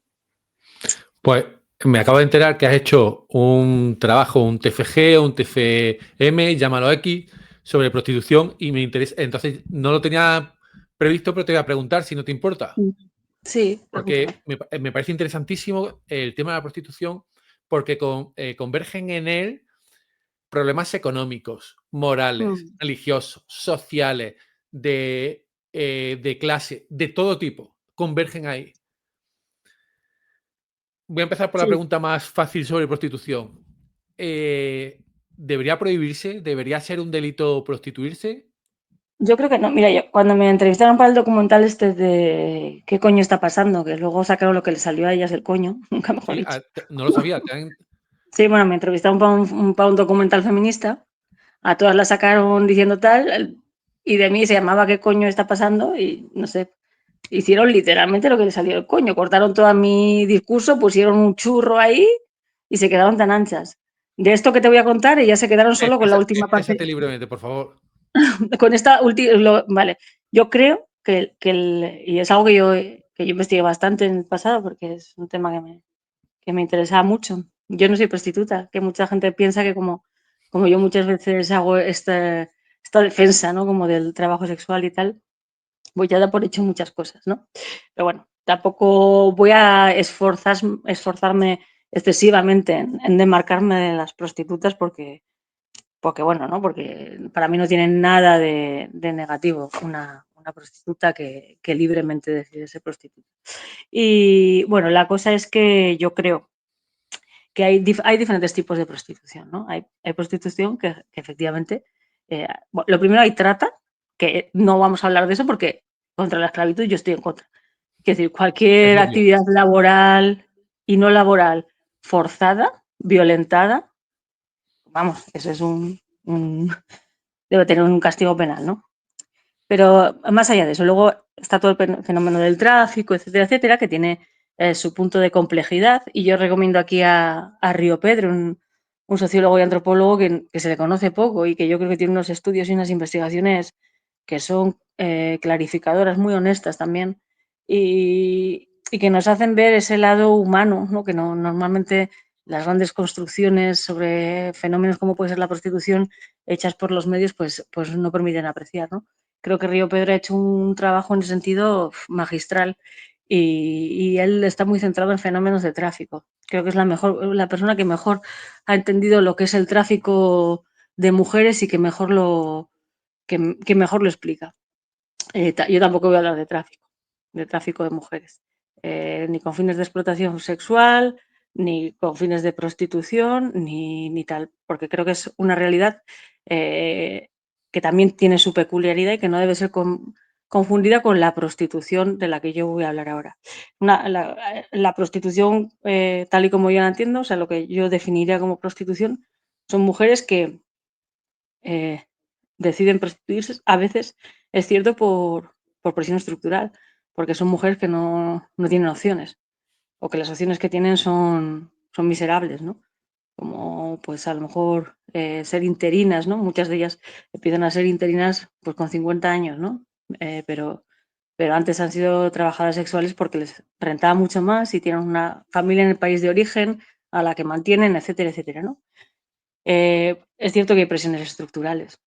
Pues me acabo de enterar que has hecho un trabajo, un TFG o un TFM, llámalo X, sobre prostitución y me interesa. Entonces, no lo tenía previsto, pero te voy a preguntar si no te importa. Sí, pregúntame. Porque me parece interesantísimo el tema de la prostitución, porque convergen en él problemas económicos, morales, Mm, religiosos, sociales, de clase, de todo tipo, convergen ahí. Voy a empezar por la sí, pregunta más fácil sobre prostitución. ¿Debería prohibirse? ¿Debería ser un delito prostituirse? yo creo que no. Mira, yo, cuando me entrevistaron para el documental este de qué coño está pasando, que luego sacaron lo que le salió a ellas el coño, nunca mejor Sí, dicho. no lo sabía. Sí, bueno, me entrevistaron para un documental feminista, a todas las sacaron diciendo tal, y de mí se llamaba qué coño está pasando, y no sé, hicieron literalmente lo que le salió el coño, cortaron todo mi discurso, pusieron un churro ahí y se quedaron tan anchas. De esto que te voy a contar, y ya se quedaron solo con la última Exprésate parte. libremente, por favor. Con esta última, vale, yo creo y es algo que yo investigué bastante en el pasado porque es un tema que me interesaba mucho. Yo no soy prostituta, que mucha gente piensa que como yo muchas veces hago esta defensa, ¿no? Como del trabajo sexual y tal, voy a dar por hecho muchas cosas, ¿no? Pero bueno, tampoco voy a esforzarme excesivamente en demarcarme de las prostitutas porque bueno, ¿no? Porque para mí no tiene nada de negativo una prostituta que libremente decide ser prostituta. Y bueno, la cosa es que yo creo que hay diferentes tipos de prostitución, ¿no? Hay prostitución que efectivamente, bueno, lo primero hay trata, que no vamos a hablar de eso porque contra la esclavitud yo estoy en contra. Es decir, Es cualquier obvio. actividad laboral y no laboral forzada, violentada, vamos, eso es debe tener un castigo penal, ¿no? Pero más allá de eso, luego está todo el fenómeno del tráfico, etcétera, etcétera, que tiene su punto de complejidad. Y yo recomiendo aquí a Río Pedro, un sociólogo y antropólogo que se le conoce poco y que yo creo que tiene unos estudios y unas investigaciones que son clarificadoras, muy honestas también, y que nos hacen ver ese lado humano, ¿no? Que no, normalmente las grandes construcciones sobre fenómenos como puede ser la prostitución hechas por los medios, pues no permiten apreciar, ¿no? Creo que Río Pedro ha hecho un trabajo en ese sentido magistral y él está muy centrado en fenómenos de tráfico. Creo que es la persona que mejor ha entendido lo que es el tráfico de mujeres y que mejor lo explica. Yo tampoco voy a hablar de tráfico de mujeres, ni con fines de explotación sexual, ni con fines de prostitución, ni tal, porque creo que es una realidad que también tiene su peculiaridad y que no debe ser confundida con la prostitución de la que yo voy a hablar ahora. La prostitución, tal y como yo la entiendo, o sea, lo que yo definiría como prostitución, son mujeres que eh, deciden prostituirse, a veces es cierto por presión estructural, porque son mujeres que no tienen opciones o que las opciones que tienen son miserables, ¿no? Como pues a lo mejor ser interinas, ¿no? Muchas de ellas empiezan a ser interinas pues con 50 años, ¿no? Eh, pero, pero antes han sido trabajadoras sexuales porque les rentaba mucho más y tienen una familia en el país de origen a la que mantienen, etcétera, etcétera, ¿no? Es cierto que hay presiones estructurales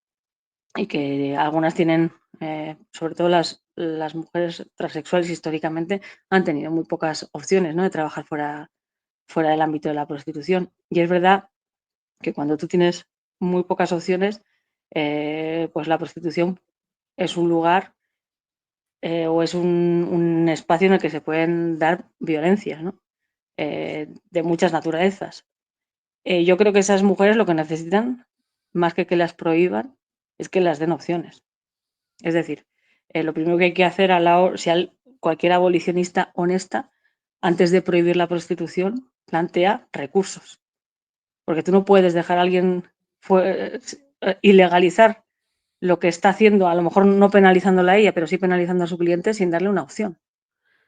y que algunas tienen, sobre todo las mujeres transexuales históricamente, han tenido muy pocas opciones, ¿no? De trabajar fuera del ámbito de la prostitución. Y es verdad que cuando tú tienes muy pocas opciones, pues la prostitución es un lugar o es un espacio en el que se pueden dar violencias, ¿no? De muchas naturalezas. Yo creo que esas mujeres lo que necesitan, más que las prohíban, es que las den opciones. Es decir, lo primero que hay que hacer cualquier abolicionista honesta, antes de prohibir la prostitución, plantea recursos. porque tú no puedes dejar a alguien ilegalizar lo que está haciendo, a lo mejor no penalizándola a ella, pero sí penalizando a su cliente sin darle una opción.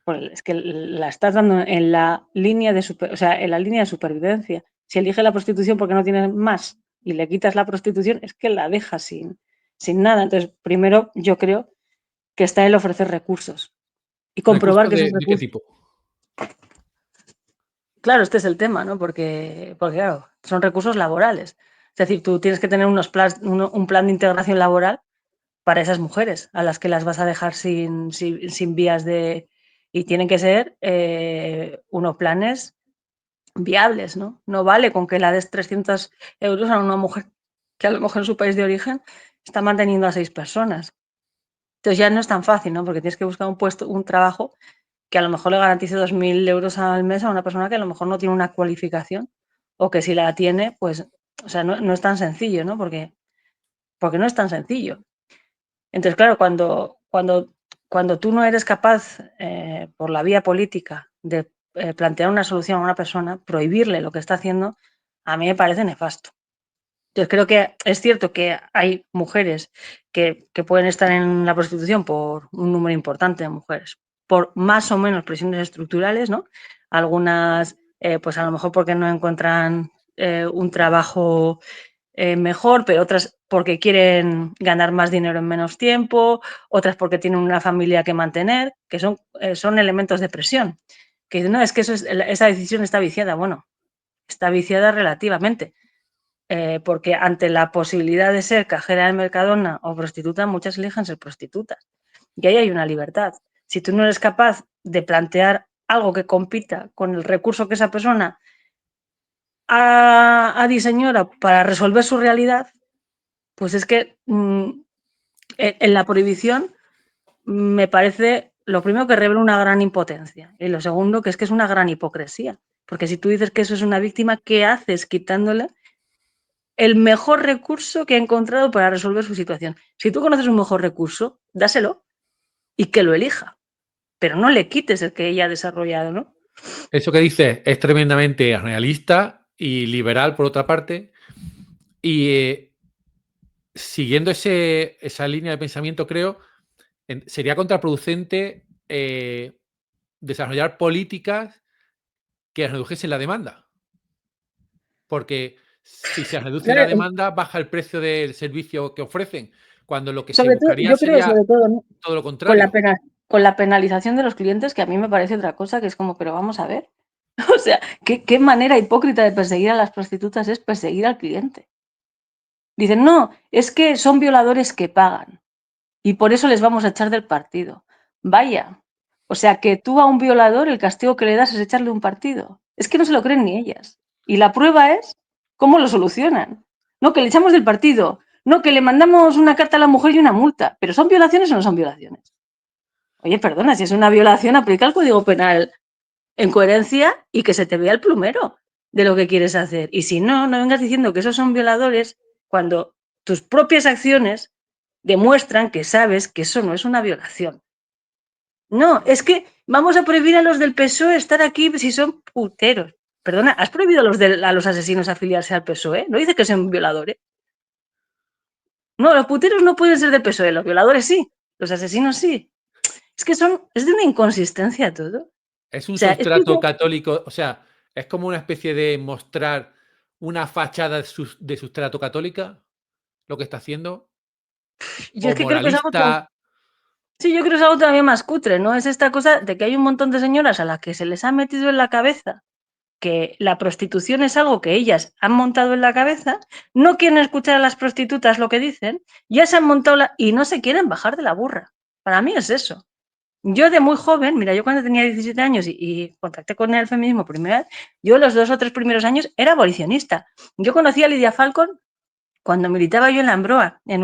Pues es que la estás dando en la línea de en la línea de supervivencia. Si elige la prostitución porque no tiene más y le quitas la prostitución, es que la dejas sin nada. Entonces, primero yo creo que está el ofrecer recursos y comprobar ¿Recursos que esos de qué recursos. tipo? Claro, este es el tema, ¿no? Porque claro, son recursos laborales. Es decir, tú tienes que tener un plan de integración laboral para esas mujeres a las que las vas a dejar sin vías de. Y tienen que ser unos planes viables, ¿no? No vale con que la des 300 euros a una mujer que a lo mejor en su país de origen está manteniendo a 6 personas. Entonces ya no es tan fácil, ¿no? Porque tienes que buscar un trabajo que a lo mejor le garantice 2.000 euros al mes a una persona que a lo mejor no tiene una cualificación o que si la tiene, pues, o sea, no es tan sencillo, ¿no? Porque no es tan sencillo. Entonces, claro, cuando tú no eres capaz, por la vía política, de plantear una solución a una persona, prohibirle lo que está haciendo, a mí me parece nefasto. Entonces, creo que es cierto que hay mujeres que pueden estar en la prostitución por un número importante de mujeres, por más o menos presiones estructurales, ¿no? Algunas, pues a lo mejor porque no encuentran un trabajo mejor, pero otras porque quieren ganar más dinero en menos tiempo, otras porque tienen una familia que mantener, que son elementos de presión. Que no, es que esa decisión está viciada. Bueno, está viciada relativamente, porque ante la posibilidad de ser cajera de Mercadona o prostituta, muchas eligen ser prostitutas. Y ahí hay una libertad. Si tú no eres capaz de plantear algo que compita con el recurso que esa persona ha diseñado para resolver su realidad, pues es que en la prohibición me parece, lo primero, que revela una gran impotencia y lo segundo, que es una gran hipocresía. Porque si tú dices que eso es una víctima, ¿qué haces quitándole el mejor recurso que ha encontrado para resolver su situación? Si tú conoces un mejor recurso, dáselo y que lo elija, pero no le quites el que ella ha desarrollado, ¿no? Eso que dices es tremendamente realista y liberal, por otra parte. Y siguiendo esa línea de pensamiento, creo, sería contraproducente desarrollar políticas que redujesen la demanda. Porque si se reduce la Claro, demanda, baja el precio del servicio que ofrecen, cuando lo que se sobre todo, buscaría yo creo, sería sobre todo, ¿no? todo lo con la contrario. pena, con la penalización de los clientes, que a mí me parece otra cosa, que es como, pero vamos a ver. O sea, ¿qué manera hipócrita de perseguir a las prostitutas es perseguir al cliente? Dicen, no, es que son violadores que pagan y por eso les vamos a echar del partido. Vaya, o sea, que tú a un violador el castigo que le das es echarle un partido. Es que no se lo creen ni ellas. Y la prueba es cómo lo solucionan. No, que le echamos del partido. No, que le mandamos una carta a la mujer y una multa. ¿Pero son violaciones o no son violaciones? Oye, perdona, si es una violación, aplica el Código Penal en coherencia y que se te vea el plumero de lo que quieres hacer. Y si no, no vengas diciendo que esos son violadores cuando tus propias acciones demuestran que sabes que eso no es una violación. No, es que vamos a prohibir a los del PSOE estar aquí si son puteros. Perdona, ¿has prohibido a los asesinos afiliarse al PSOE? ¿No dice que son violadores? No, los puteros no pueden ser del PSOE, los violadores sí, los asesinos sí. Es de una inconsistencia todo. O Es un sea, es que sustrato católico, o sea, es como una especie de mostrar una fachada de sustrato católica, lo que está haciendo, yo o es que creo que es algo. moralista. Sí, yo creo que es algo también más cutre, ¿no? Es esta cosa de que hay un montón de señoras a las que se les ha metido en la cabeza que la prostitución es algo que ellas han montado en la cabeza, no quieren escuchar a las prostitutas lo que dicen, ya se han montado y no se quieren bajar de la burra. Para mí es eso. Yo de muy joven, mira, yo cuando tenía 17 años y contacté con el feminismo primera vez, yo los 2 o 3 primeros años era abolicionista. Yo conocí a Lidia Falcon cuando militaba yo en la Ambroa, en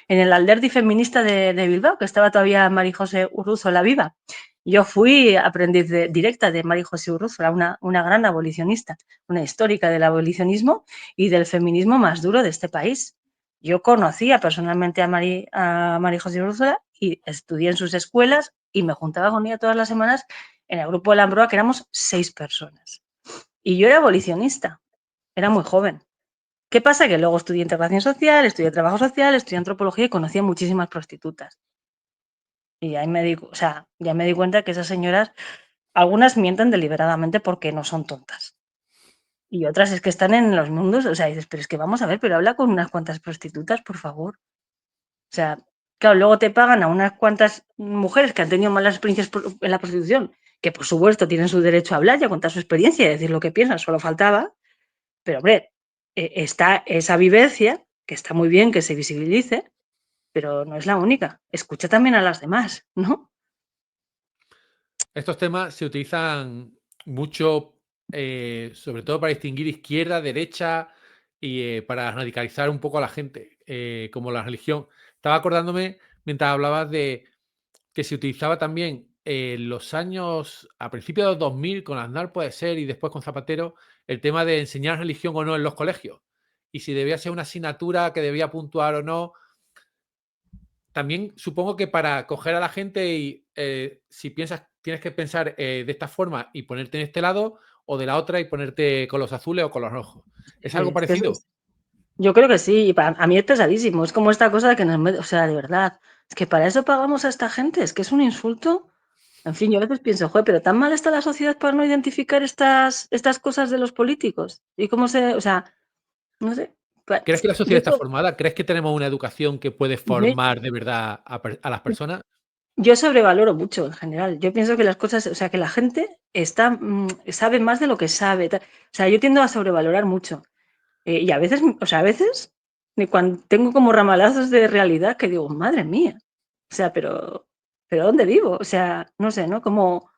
el Alderdi feminista de Bilbao, que estaba todavía María José Urruzola viva. Yo fui aprendiz directa de María José Urruzola, una gran abolicionista, una histórica del abolicionismo y del feminismo más duro de este país. Yo conocía personalmente a María José Urruzola y estudié en sus escuelas y me juntaba con ella todas las semanas en el grupo de la Ambroa, que éramos 6 personas. Y yo era abolicionista. era muy joven. ¿Qué pasa? Que luego estudié integración social, estudié trabajo social, estudié antropología y conocí a muchísimas prostitutas. Y ahí me di, o sea, ya me di cuenta que esas señoras, algunas mienten deliberadamente porque no son tontas. Y otras es que están en los mundos, o sea, dices, pero es que vamos a ver, pero habla con unas cuantas prostitutas, por favor. O sea, claro, luego te pagan a unas cuantas mujeres que han tenido malas experiencias en la prostitución, que por supuesto tienen su derecho a hablar y a contar su experiencia y a decir lo que piensan, solo faltaba. Pero, hombre, está esa vivencia, que está muy bien que se visibilice, pero no es la única. Escucha también a las demás, ¿no? Estos temas se utilizan mucho, sobre todo para distinguir izquierda, derecha y para radicalizar un poco a la gente, como la religión. Estaba acordándome mientras hablabas de que se utilizaba también en los años, a principios de los 2000, con Aznar puede ser, y después con Zapatero, el tema de enseñar religión o no en los colegios. Y si debía ser una asignatura que debía puntuar o no. También supongo que para coger a la gente y si piensas, tienes que pensar de esta forma y ponerte en este lado, o de la otra y ponerte con los azules o con los rojos. ¿Es Sí, algo es que parecido? yo creo que sí, y a mí es pesadísimo. Es como esta cosa de que o sea, de verdad, es que para eso pagamos a esta gente, es que es un insulto. En fin, yo a veces pienso, joder, pero tan mal está la sociedad para no identificar estas cosas de los políticos. Y cómo se, o sea, no sé. ¿Crees que la De sociedad está hecho, formada? ¿Crees que tenemos una educación que puede yo, formar de verdad a las personas? yo sobrevaloro mucho en general. Yo pienso que las cosas, o sea, que la gente está, sabe más de lo que sabe. O sea, yo tiendo a sobrevalorar mucho. Y a veces, o sea, a veces, cuando tengo como ramalazos de realidad que digo, madre mía. O sea, pero ¿dónde vivo? O sea, no sé, ¿no? Como,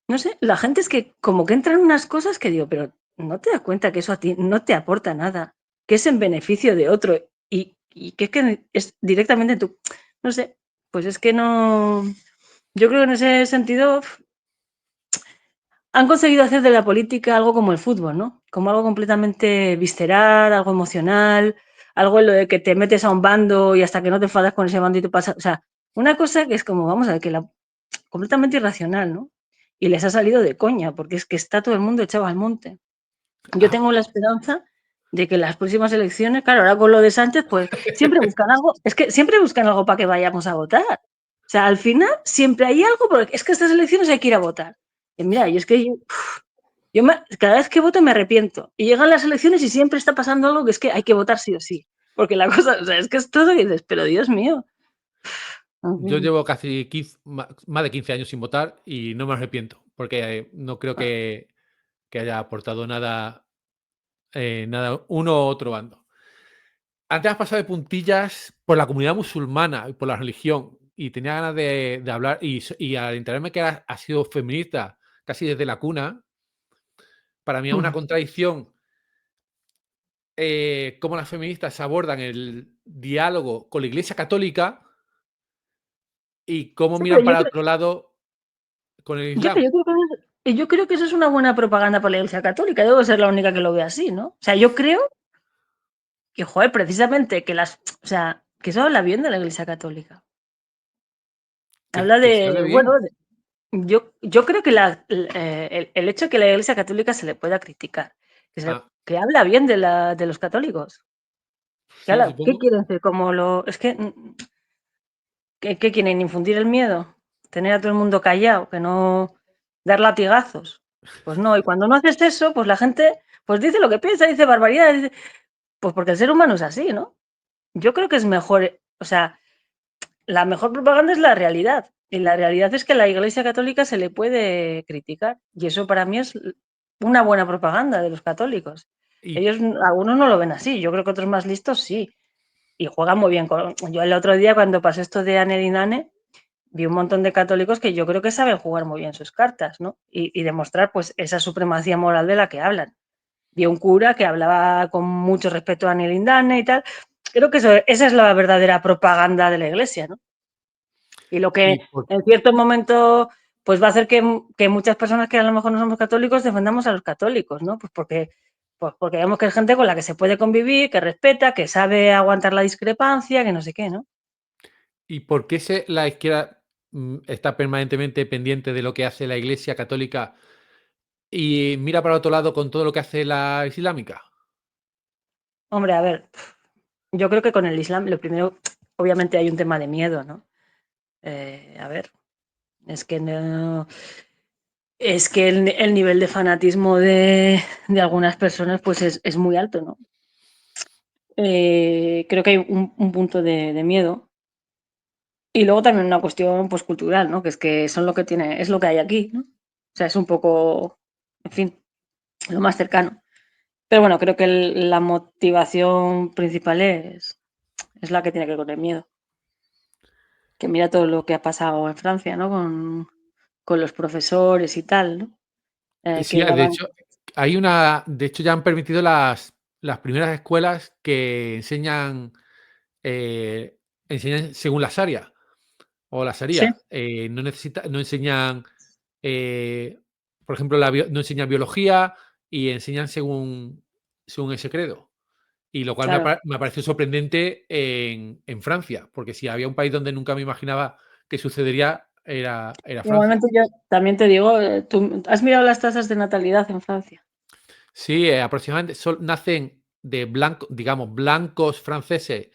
no sé, la gente es que como que entran unas cosas que digo, pero no te das cuenta que eso a ti no te aporta nada, que es en beneficio de otro y que es directamente tú. No sé, pues es que no. Yo creo que en ese sentido han conseguido hacer de la política algo como el fútbol, ¿no? Como algo completamente visceral, algo emocional, algo en lo de que te metes a un bando y hasta que no te enfadas con ese bando y te pasa. O sea, una cosa que es como, vamos a ver, completamente irracional, ¿no? Y les ha salido de coña, porque es que está todo el mundo echado al monte. Yo Ah, tengo la esperanza de que las próximas elecciones, claro, ahora con lo de Sánchez, pues siempre buscan algo, es que siempre buscan algo para que vayamos a votar. O sea, al final siempre hay algo, porque es que estas elecciones hay que ir a votar. Y mira, y es que cada vez que voto me arrepiento. Y llegan las elecciones y siempre está pasando algo que es que hay que votar sí o sí. Porque la cosa, o sea, es que es todo y dices, pero Dios mío. En yo fin. llevo casi 15, más de 15 años sin votar y no me arrepiento, porque no creo que haya aportado nada, nada uno u otro bando. Antes has pasado de puntillas por la comunidad musulmana y por la religión, y tenía ganas de hablar, y al enterarme que has sido feminista casi desde la cuna, para mí es una contradicción cómo las feministas abordan el diálogo con la Iglesia Católica y cómo Sí, pero miran para otro lado con el yo, pero Islam. yo creo que eso es una buena propaganda para la Iglesia Católica. Debo ser la única que lo ve así, ¿no? O sea, yo creo que, joder, precisamente que o sea, que eso habla bien de la Iglesia Católica. Habla Que se de, hable bueno, bien. yo creo que el hecho de que la Iglesia Católica se le pueda criticar, Ah, que habla bien de los católicos. sí, Claro, ¿qué supongo. quieren hacer? Es que, ¿qué quieren? ¿Infundir el miedo? ¿Tener a todo el mundo callado? ¿Que no dar latigazos? Pues no, y cuando no haces eso, pues la gente pues dice lo que piensa, dice barbaridades, pues porque el ser humano es así, ¿no? Yo creo que es mejor, o sea, la mejor propaganda es la realidad. Y la realidad es que a la Iglesia Católica se le puede criticar. Y eso para mí es una buena propaganda de los católicos. Y, Ellos, algunos no lo ven así, yo creo que otros más listos sí. Y juegan muy bien. Yo el otro día cuando pasé esto de Ane y Nane, vi un montón de católicos que yo creo que saben jugar muy bien sus cartas, ¿no? Y demostrar pues esa supremacía moral de la que hablan. Vi un cura que hablaba con mucho respeto a Ane Lindane y tal. Creo que esa es la verdadera propaganda de la Iglesia, ¿no? Y lo que y por- en cierto momento pues va a hacer que muchas personas que a lo mejor no somos católicos defendamos a los católicos, ¿no? Pues porque vemos que es gente con la que se puede convivir, que respeta, que sabe aguantar la discrepancia, que no sé qué, ¿no? ¿Y por qué la izquierda está permanentemente pendiente de lo que hace la Iglesia Católica? y mira para otro lado con todo lo que hace la islámica. Hombre, a ver, yo creo que con el Islam, lo primero, obviamente hay un tema de miedo, ¿no? A ver, es que no, es que el nivel de fanatismo de algunas personas pues es muy alto, ¿no? Creo que hay un punto de miedo. Y luego también una cuestión pues cultural, ¿no? Que son lo que tiene, es lo que hay aquí, ¿no? O sea, es un poco, en fin, lo más cercano. Pero bueno, creo que la motivación principal es la que tiene que ver con el miedo. Que mira todo lo que ha pasado en Francia, ¿no? Con los profesores y tal, ¿no? Sí, Que de daban. hecho, de hecho ya han permitido las primeras escuelas que eh, enseñan según la Sharia o la Sí, Sharia. No enseñan, eh, por ejemplo, no enseñan biología y enseñan según ese credo. Y lo cual claro. me ha parecido sorprendente en Francia, porque si había un país donde nunca me imaginaba que sucedería, era Francia. Igualmente yo también te digo, ¿tú has mirado las tasas de natalidad en Francia? Sí, aproximadamente nacen de digamos, blancos franceses,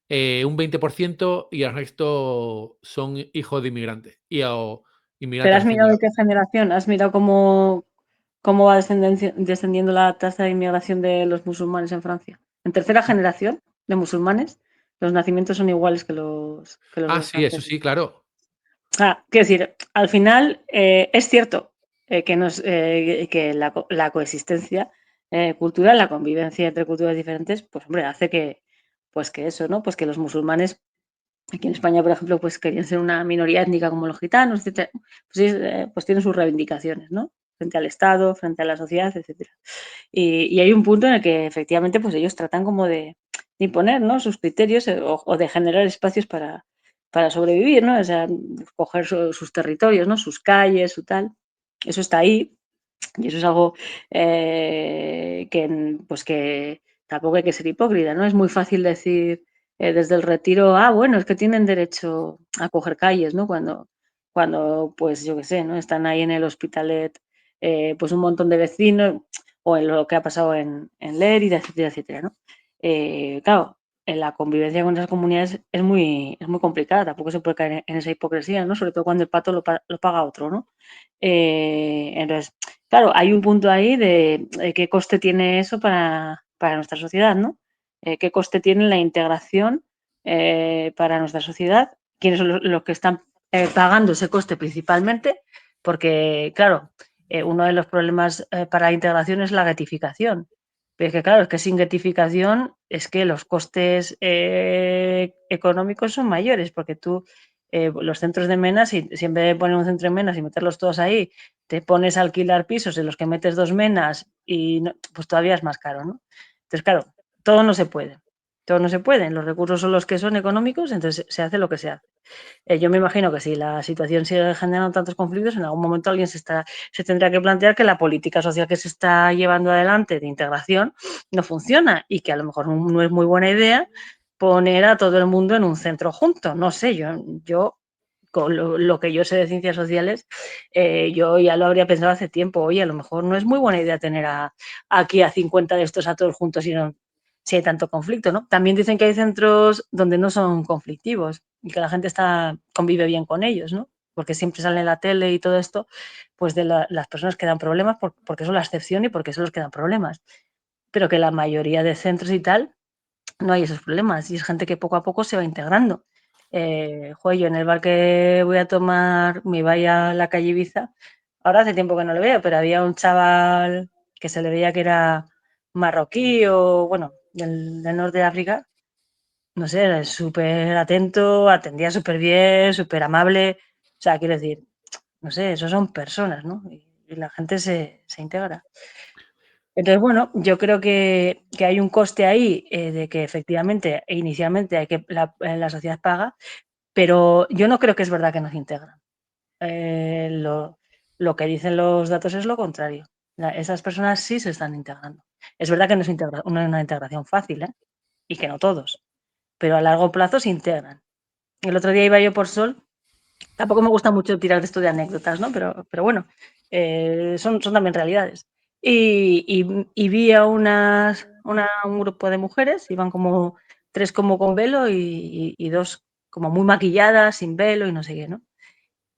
un 20% y el resto son hijos de inmigrantes o ¿Pero inmigrantes has recién mirado de qué llegados. generación? ¿Has mirado cómo va descendiendo la tasa de inmigración de los musulmanes en Francia? En tercera generación de musulmanes, los nacimientos son iguales que los de Ah, los sí, eso franceses. sí, claro. Quiero decir, al final es cierto que la coexistencia cultural, la convivencia entre culturas diferentes, pues hombre, hace que eso, ¿no? Pues que los musulmanes aquí en España, por ejemplo, pues querían ser una minoría étnica como los gitanos, etcétera. Pues tienen sus reivindicaciones, ¿no? Frente al Estado, frente a la sociedad, etcétera. Y hay un punto en el que efectivamente pues ellos tratan como de imponer, ¿no? Sus criterios o de generar espacios para sobrevivir, ¿no? O sea, coger sus territorios, ¿no? Sus calles, su tal. Eso está ahí, y eso es algo pues que tampoco hay que ser hipócrita, ¿no? Es muy fácil decir desde el retiro, bueno, es que tienen derecho a coger calles, ¿no? Cuando pues yo qué sé, ¿no? Están ahí en el Hospitalet, pues un montón de vecinos, o en lo que ha pasado en Lérida, etcétera, etcétera, ¿no? Claro, en la convivencia con esas comunidades es muy complicada, tampoco se puede caer en esa hipocresía, ¿no? Sobre todo cuando el pato lo paga otro, ¿no? Entonces, claro, hay un punto ahí de qué coste tiene eso para nuestra sociedad, ¿no? ¿Qué coste tiene la integración para nuestra sociedad? ¿Quiénes son los que están pagando ese coste principalmente? Porque, claro, uno de los problemas para la integración es la getificación. Pero es que, claro, es que sin getificación es que los costes económicos son mayores, porque tú, los centros de menas, si en vez de poner un centro de menas y meterlos todos ahí, te pones a alquilar pisos en los que metes 2 menas y pues todavía es más caro, ¿no? Entonces, claro, todo no se puede. Todo no se puede. Los recursos son los que son económicos, entonces se hace lo que se hace. Yo me imagino que si la situación sigue generando tantos conflictos, en algún momento alguien se tendrá que plantear que la política social que se está llevando adelante de integración no funciona y que a lo mejor no es muy buena idea poner a todo el mundo en un centro junto. No sé, yo con lo que yo sé de ciencias sociales, yo ya lo habría pensado hace tiempo. Oye, a lo mejor no es muy buena idea tener aquí a 50 de estos a todos juntos si hay tanto conflicto, ¿no? También dicen que hay centros donde no son conflictivos y que la gente convive bien con ellos, ¿no? Porque siempre sale en la tele y todo esto, pues de las personas que dan problemas porque son la excepción y porque son los que dan problemas. Pero que la mayoría de centros y tal no hay esos problemas y es gente que poco a poco se va integrando. Yo en el bar que voy a tomar, me vaya a la calle Ibiza, ahora hace tiempo que no lo veo, pero había un chaval que se le veía que era marroquí o, bueno, del norte de África, no sé, era súper atento, atendía súper bien, súper amable, o sea, quiero decir, no sé, esos son personas, ¿no? Y la gente se integra. Entonces, bueno, yo creo que hay un coste ahí de que efectivamente e inicialmente la sociedad paga, pero yo no creo que es verdad que nos integran. Lo que dicen los datos es lo contrario. Esas personas sí se están integrando. Es verdad que no es una integración fácil, ¿eh? Y que no todos, pero a largo plazo se integran. El otro día iba yo por Sol Tampoco me gusta mucho tirar de esto de anécdotas, ¿no? Pero bueno, son también realidades. Y vi a un grupo de mujeres, iban como 3 como con velo y 2 como muy maquilladas, sin velo y no sé qué, ¿no?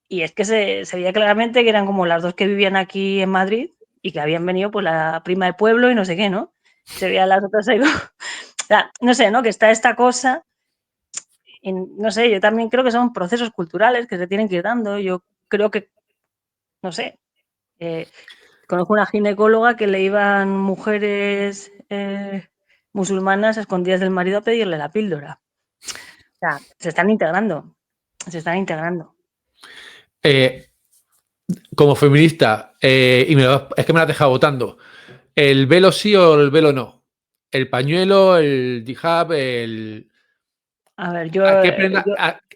Y es que se veía claramente que eran como las 2 que vivían aquí en Madrid y que habían venido, pues, la prima del pueblo y no sé qué, ¿no? Se veían las otras ahí, o sea, no sé, ¿no? Que está esta cosa, y no sé, yo también creo que son procesos culturales que se tienen que ir dando. Yo creo que, no sé, eh, conozco una ginecóloga que le iban mujeres musulmanas escondidas del marido a pedirle la píldora. O sea, se están integrando, se están integrando. Eh, Como feminista, es que me la has dejado votando. ¿El velo sí o el velo no? El pañuelo, el hijab, el. A ver, ¿A qué prenda?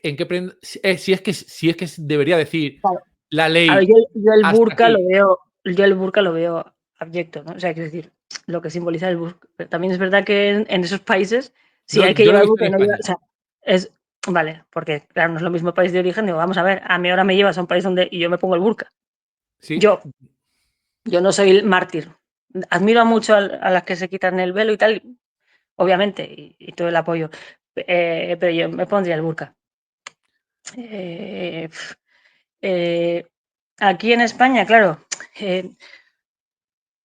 ¿En qué prenda? Si es que debería decir claro, la a ver, ley hasta aquí. yo el burka lo veo abyecto, ¿no? O sea, quiero decir, lo que simboliza el burka. Pero también es verdad que en esos países, si No, hay que yo lo he llevar visto burka en y no llevar, España. o sea, es, vale, porque claro, no es lo mismo país de origen, digo, vamos a ver, a mí ahora me llevas a un país donde y yo me pongo el burka. Sí. Yo, yo no soy el mártir. Admiro mucho a las que se quitan el velo y tal, obviamente, y todo el apoyo. Pero yo me pondría el burka. Eh, eh, aquí en España, claro, eh,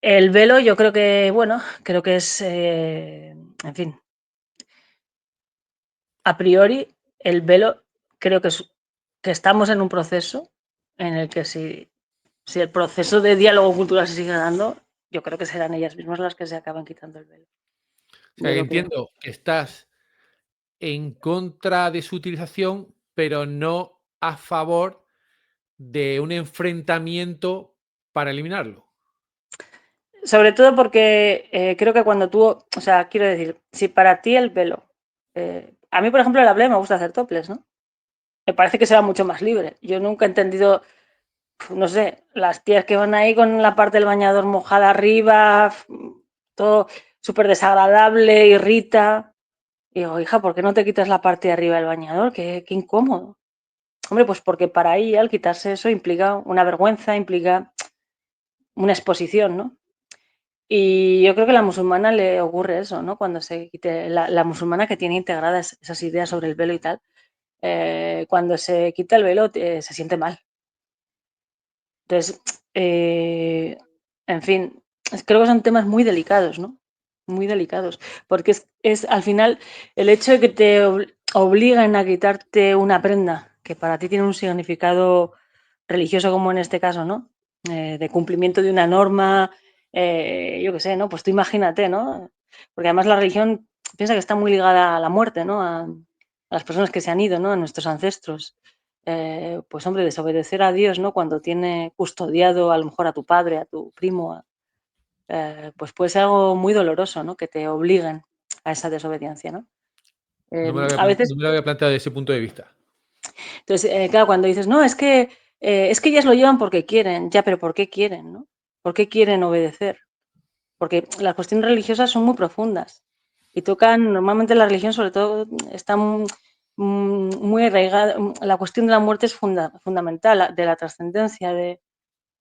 el velo yo creo que, bueno, creo que es, en fin, a priori el velo creo que estamos en un proceso en el que si el proceso de diálogo cultural se sigue dando, yo creo que serán ellas mismas las que se acaban quitando el velo. O sea, Yo que lo creo. entiendo que estás en contra de su utilización, pero no a favor de un enfrentamiento para eliminarlo. Sobre todo porque creo que cuando tú, o sea, quiero decir, si para ti el velo, a mí por ejemplo el hablé me gusta hacer toples, ¿no? Me parece que será mucho más libre. Yo nunca he entendido, no sé, las tías que van ahí con la parte del bañador mojada arriba, todo súper desagradable, irrita. Y digo, hija, ¿por qué no te quitas la parte de arriba del bañador? Qué incómodo. Hombre, pues porque para ella al quitarse eso implica una vergüenza, implica una exposición, ¿no? Y yo creo que a la musulmana le ocurre eso, ¿no? Cuando se quite, la musulmana que tiene integradas esas ideas sobre el velo y tal, cuando se quita el velo se siente mal. Entonces, en fin, creo que son temas muy delicados, ¿no? Muy delicados, porque es al final el hecho de que te obliguen a quitarte una prenda que para ti tiene un significado religioso, como en este caso, ¿no? De cumplimiento de una norma, yo qué sé, ¿no? Pues tú imagínate, ¿no? Porque además la religión piensa que está muy ligada a la muerte, ¿no? A las personas que se han ido, ¿no? A nuestros ancestros. Pues hombre, desobedecer a Dios, ¿no? Cuando tiene custodiado a lo mejor a tu padre, a tu primo, pues puede ser algo muy doloroso, ¿no? Que te obliguen a esa desobediencia, ¿no? A No veces, me lo había planteado desde ese punto de vista. entonces, claro, cuando dices, no, es que ellas lo llevan porque quieren, ya, pero ¿por qué quieren, no? ¿Por qué quieren obedecer? Porque las cuestiones religiosas son muy profundas y tocan, normalmente la religión sobre todo está muy arraigada, la cuestión de la muerte es fundamental, de la trascendencia,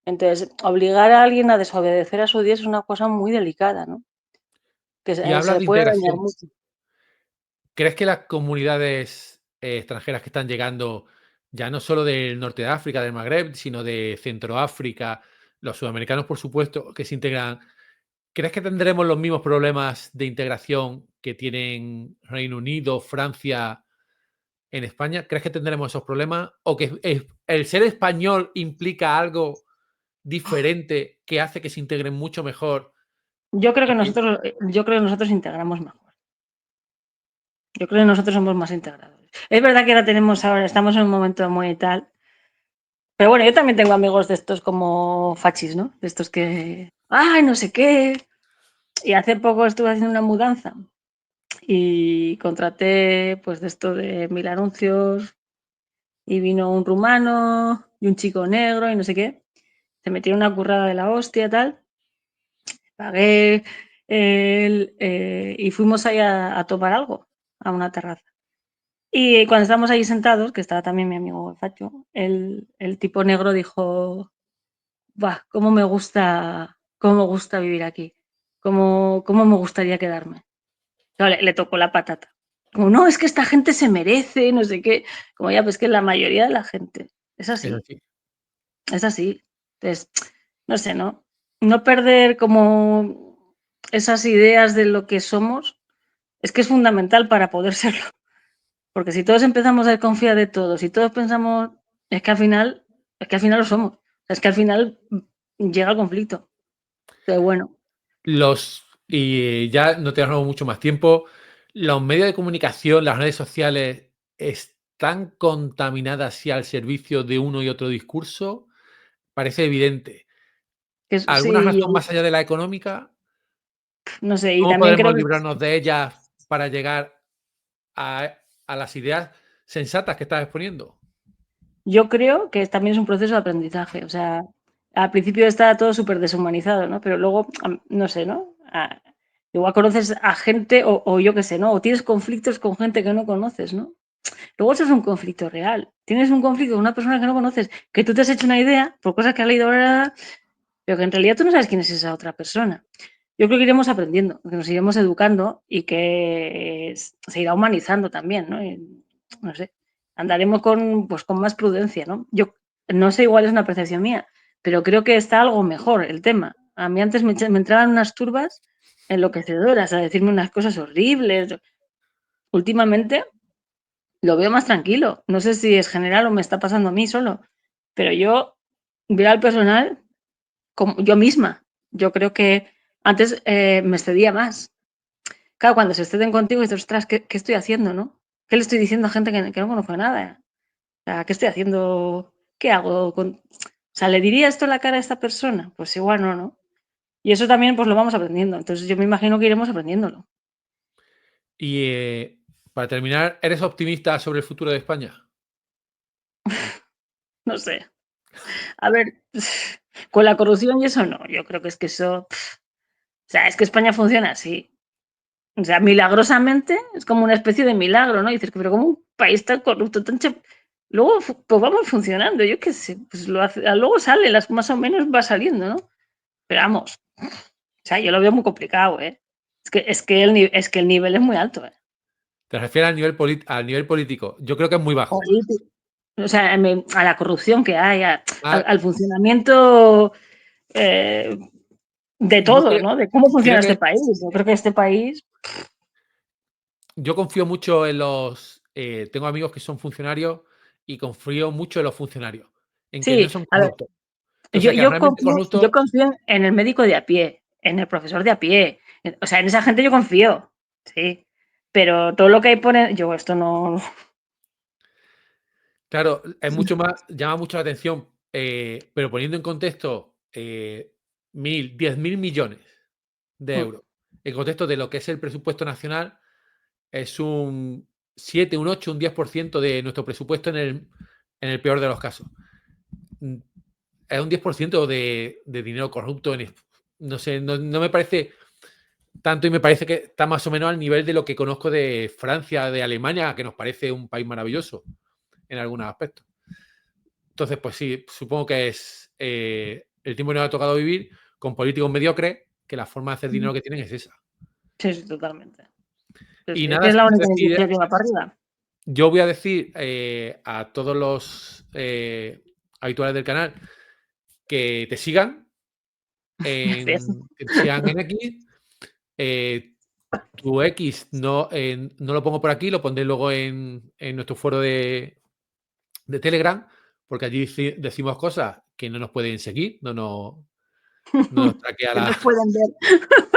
entonces obligar a alguien a desobedecer a su Dios es una cosa muy delicada, ¿no? Que Y hablas se de puede dañar integración. mucho. ¿Crees que las comunidades extranjeras que están llegando, ya no solo del norte de África, del Magreb, sino de Centroáfrica, los sudamericanos, por supuesto, que se integran, crees que tendremos los mismos problemas de integración que tienen Reino Unido, Francia en España? ¿Crees que tendremos esos problemas? ¿O que el ser español implica algo diferente que hace que se integren mucho mejor? Y que, Yo creo que nosotros integramos mejor. Yo creo que nosotros somos más integradores. Es verdad que ahora estamos en un momento muy tal. Pero bueno, yo también tengo amigos de estos como fachis, ¿no? De estos que, ay, no sé qué. Y hace poco estuve haciendo una mudanza y contraté pues de esto de 1000 anuncios y vino un rumano y un chico negro y no sé qué. Se metieron una currada de la hostia, tal. Pagué y fuimos ahí a tomar algo, a una terraza. Y cuando estábamos ahí sentados, que estaba también mi amigo Facho, el tipo negro dijo, "Buah, cómo me gusta vivir aquí, cómo me gustaría quedarme". Claro, le tocó la patata. Como, no, es que esta gente se merece, no sé qué. Como ya, pues que la mayoría de la gente es Es así, así. es así. Entonces, no sé, ¿no? No perder como esas ideas de lo que somos es que es fundamental para poder serlo. Porque si todos empezamos a desconfiar de todos, si todos pensamos, es que al final lo somos. Es que al final llega el conflicto. Pero bueno, Y ya no tenemos mucho más tiempo. Los medios de comunicación, las redes sociales, ¿están contaminadas y al servicio de uno y otro discurso? Parece evidente. que ¿Alguna sí, razón más allá de la económica? no sé, y ¿Cómo también creo podemos que librarnos de ellas para llegar a las ideas sensatas que estás exponiendo? yo creo que también es un proceso de aprendizaje. O sea, al principio está todo súper deshumanizado, ¿no? Pero luego, no sé, ¿no? Igual conoces a gente o yo qué sé, ¿no? O tienes conflictos con gente que no conoces, ¿no? Luego eso es un conflicto real. Tienes un conflicto con una persona que no conoces, que tú te has hecho una idea por cosas que has leído ahora, pero que en realidad tú no sabes quién es esa otra persona. Yo creo que iremos aprendiendo, que nos iremos educando y que se irá humanizando también, ¿no? Y, no sé, andaremos pues, con más prudencia, ¿no? Yo no sé, igual es una percepción mía, pero creo que está algo mejor el tema. A mí antes me entraban unas turbas enloquecedoras a decirme unas cosas horribles. Últimamente lo veo más tranquilo. No sé si es general o me está pasando a mí solo, pero yo veo al personal como yo misma. Yo creo que antes me excedía más. Claro, cuando se exceden contigo dices, ostras, ¿qué estoy haciendo, no? ¿Qué le estoy diciendo a gente que no conozco nada? O sea, ¿qué estoy haciendo? ¿Qué hago? O sea, ¿le diría esto a la cara a esta persona? Pues igual no, ¿no? Y eso también pues lo vamos aprendiendo. Entonces yo me imagino que iremos aprendiéndolo. Y para terminar, ¿eres optimista sobre el futuro de España? No sé. A ver, con la corrupción y eso no. Yo creo que es que eso... O sea, es que España funciona así. O sea, milagrosamente es como una especie de milagro, ¿no? Y dices, pero como un país tan corrupto, luego pues vamos funcionando, yo qué sé, pues lo hace, luego sale, más o menos va saliendo, ¿no? Pero vamos, o sea, yo lo veo muy complicado, ¿eh? Es que el nivel es muy alto, ¿eh? ¿Te refieres al nivel político? Yo creo que es muy bajo. O sea, a la corrupción que hay, Ah, al funcionamiento eh, de yo todo, ¿no? De cómo creo funciona este que país. Yo creo que este país, yo confío mucho en los tengo amigos que son funcionarios y confío mucho en los funcionarios, en que no sí, son a ver, corruptos. Entonces, que realmente yo corruptos, confío en el médico de a pie, en el profesor de a pie, o sea, en esa gente yo confío, sí, pero todo lo que hay yo esto no, claro, es mucho más, llama mucho la atención, pero poniendo en contexto 10.000 millones de euros, en contexto de lo que es el presupuesto nacional, es un 7, un 8, un 10% de nuestro presupuesto en el peor de los casos. Mm, Es un 10% de dinero corrupto. No sé, no me parece tanto y me parece que está más o menos al nivel de lo que conozco de Francia, de Alemania, que nos parece un país maravilloso en algunos aspectos. Entonces, pues sí, supongo que es el tiempo que nos ha tocado vivir con políticos mediocres, que la forma de hacer dinero que tienen es esa. sí, sí, totalmente. Sí, Y sí, es que nada, es la sin única decir, industria que va para arriba. yo voy a decir a todos los habituales del canal que te sigan, Gracias. que te sigan en X. Tu X no lo pongo por aquí, lo pondré luego en nuestro foro de Telegram, porque allí decimos cosas que no nos pueden seguir, no nos traquea Que nos pueden ver.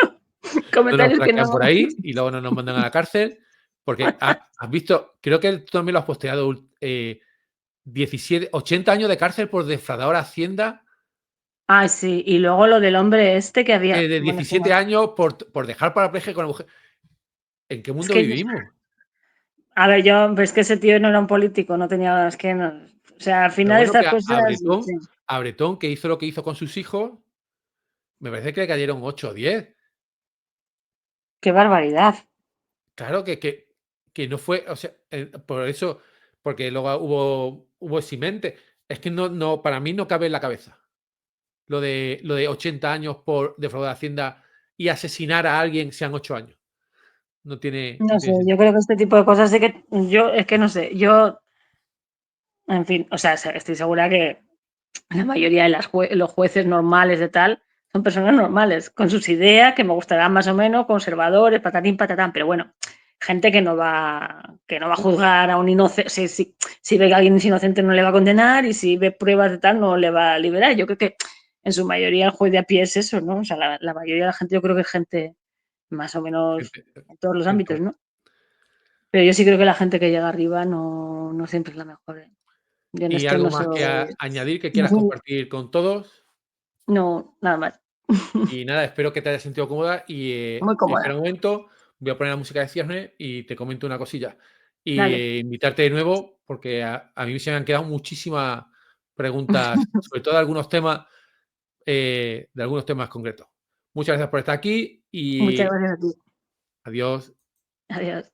no nos Comentarios que no. traquean por ahí y luego no nos mandan a la cárcel. Porque has visto, creo que tú también lo has posteado, 17, 80 años de cárcel por defraudar a Hacienda, Ah, sí, y luego lo del hombre este que había, de bueno, es 17 años por dejar parapléjico con la mujer. ¿En qué mundo que, vivimos? a ver, es que ese tío no era un político, no tenía, es que no, o sea, al Pero final bueno, estas que cosas, sí, A Bretón, que hizo lo que hizo con sus hijos, me parece que le cayeron 8 o 10. qué barbaridad. Claro que no fue, o sea, por eso, porque luego hubo eximente. Es que no, para mí no cabe en la cabeza lo de 80 años por defraudar a Hacienda y asesinar a alguien sean 8 años. No tiene, No no sé, tiene yo sentido. creo que este tipo de cosas sí que yo, es que no sé, yo, en fin, o sea, estoy segura que la mayoría de los jueces normales de tal son personas normales, con sus ideas, que me gustarán más o menos, conservadores, patatín, patatán, pero bueno, gente que no va a juzgar a un inocente, si ve que alguien es inocente no le va a condenar y si ve pruebas de tal no le va a liberar. Yo creo que en su mayoría el juez de a pie es eso, ¿no? O sea, la mayoría de la gente yo creo que es gente más o menos Gente, en todos los en ámbitos, todo. ¿no? Pero yo sí creo que la gente que llega arriba no siempre es la mejor, ¿eh? Yo en ¿Y esto algo no más que soy, añadir que no quieras soy, compartir con todos? no, nada más. Y nada, espero que te hayas sentido cómoda y Muy espera cómoda. un momento, voy a poner la música de cierre y te comento una cosilla. Y Dale. invitarte de nuevo, porque a mí se me han quedado muchísimas preguntas, sobre todo de algunos temas concretos. Muchas gracias por estar aquí Muchas y gracias a ti. adiós. Adiós.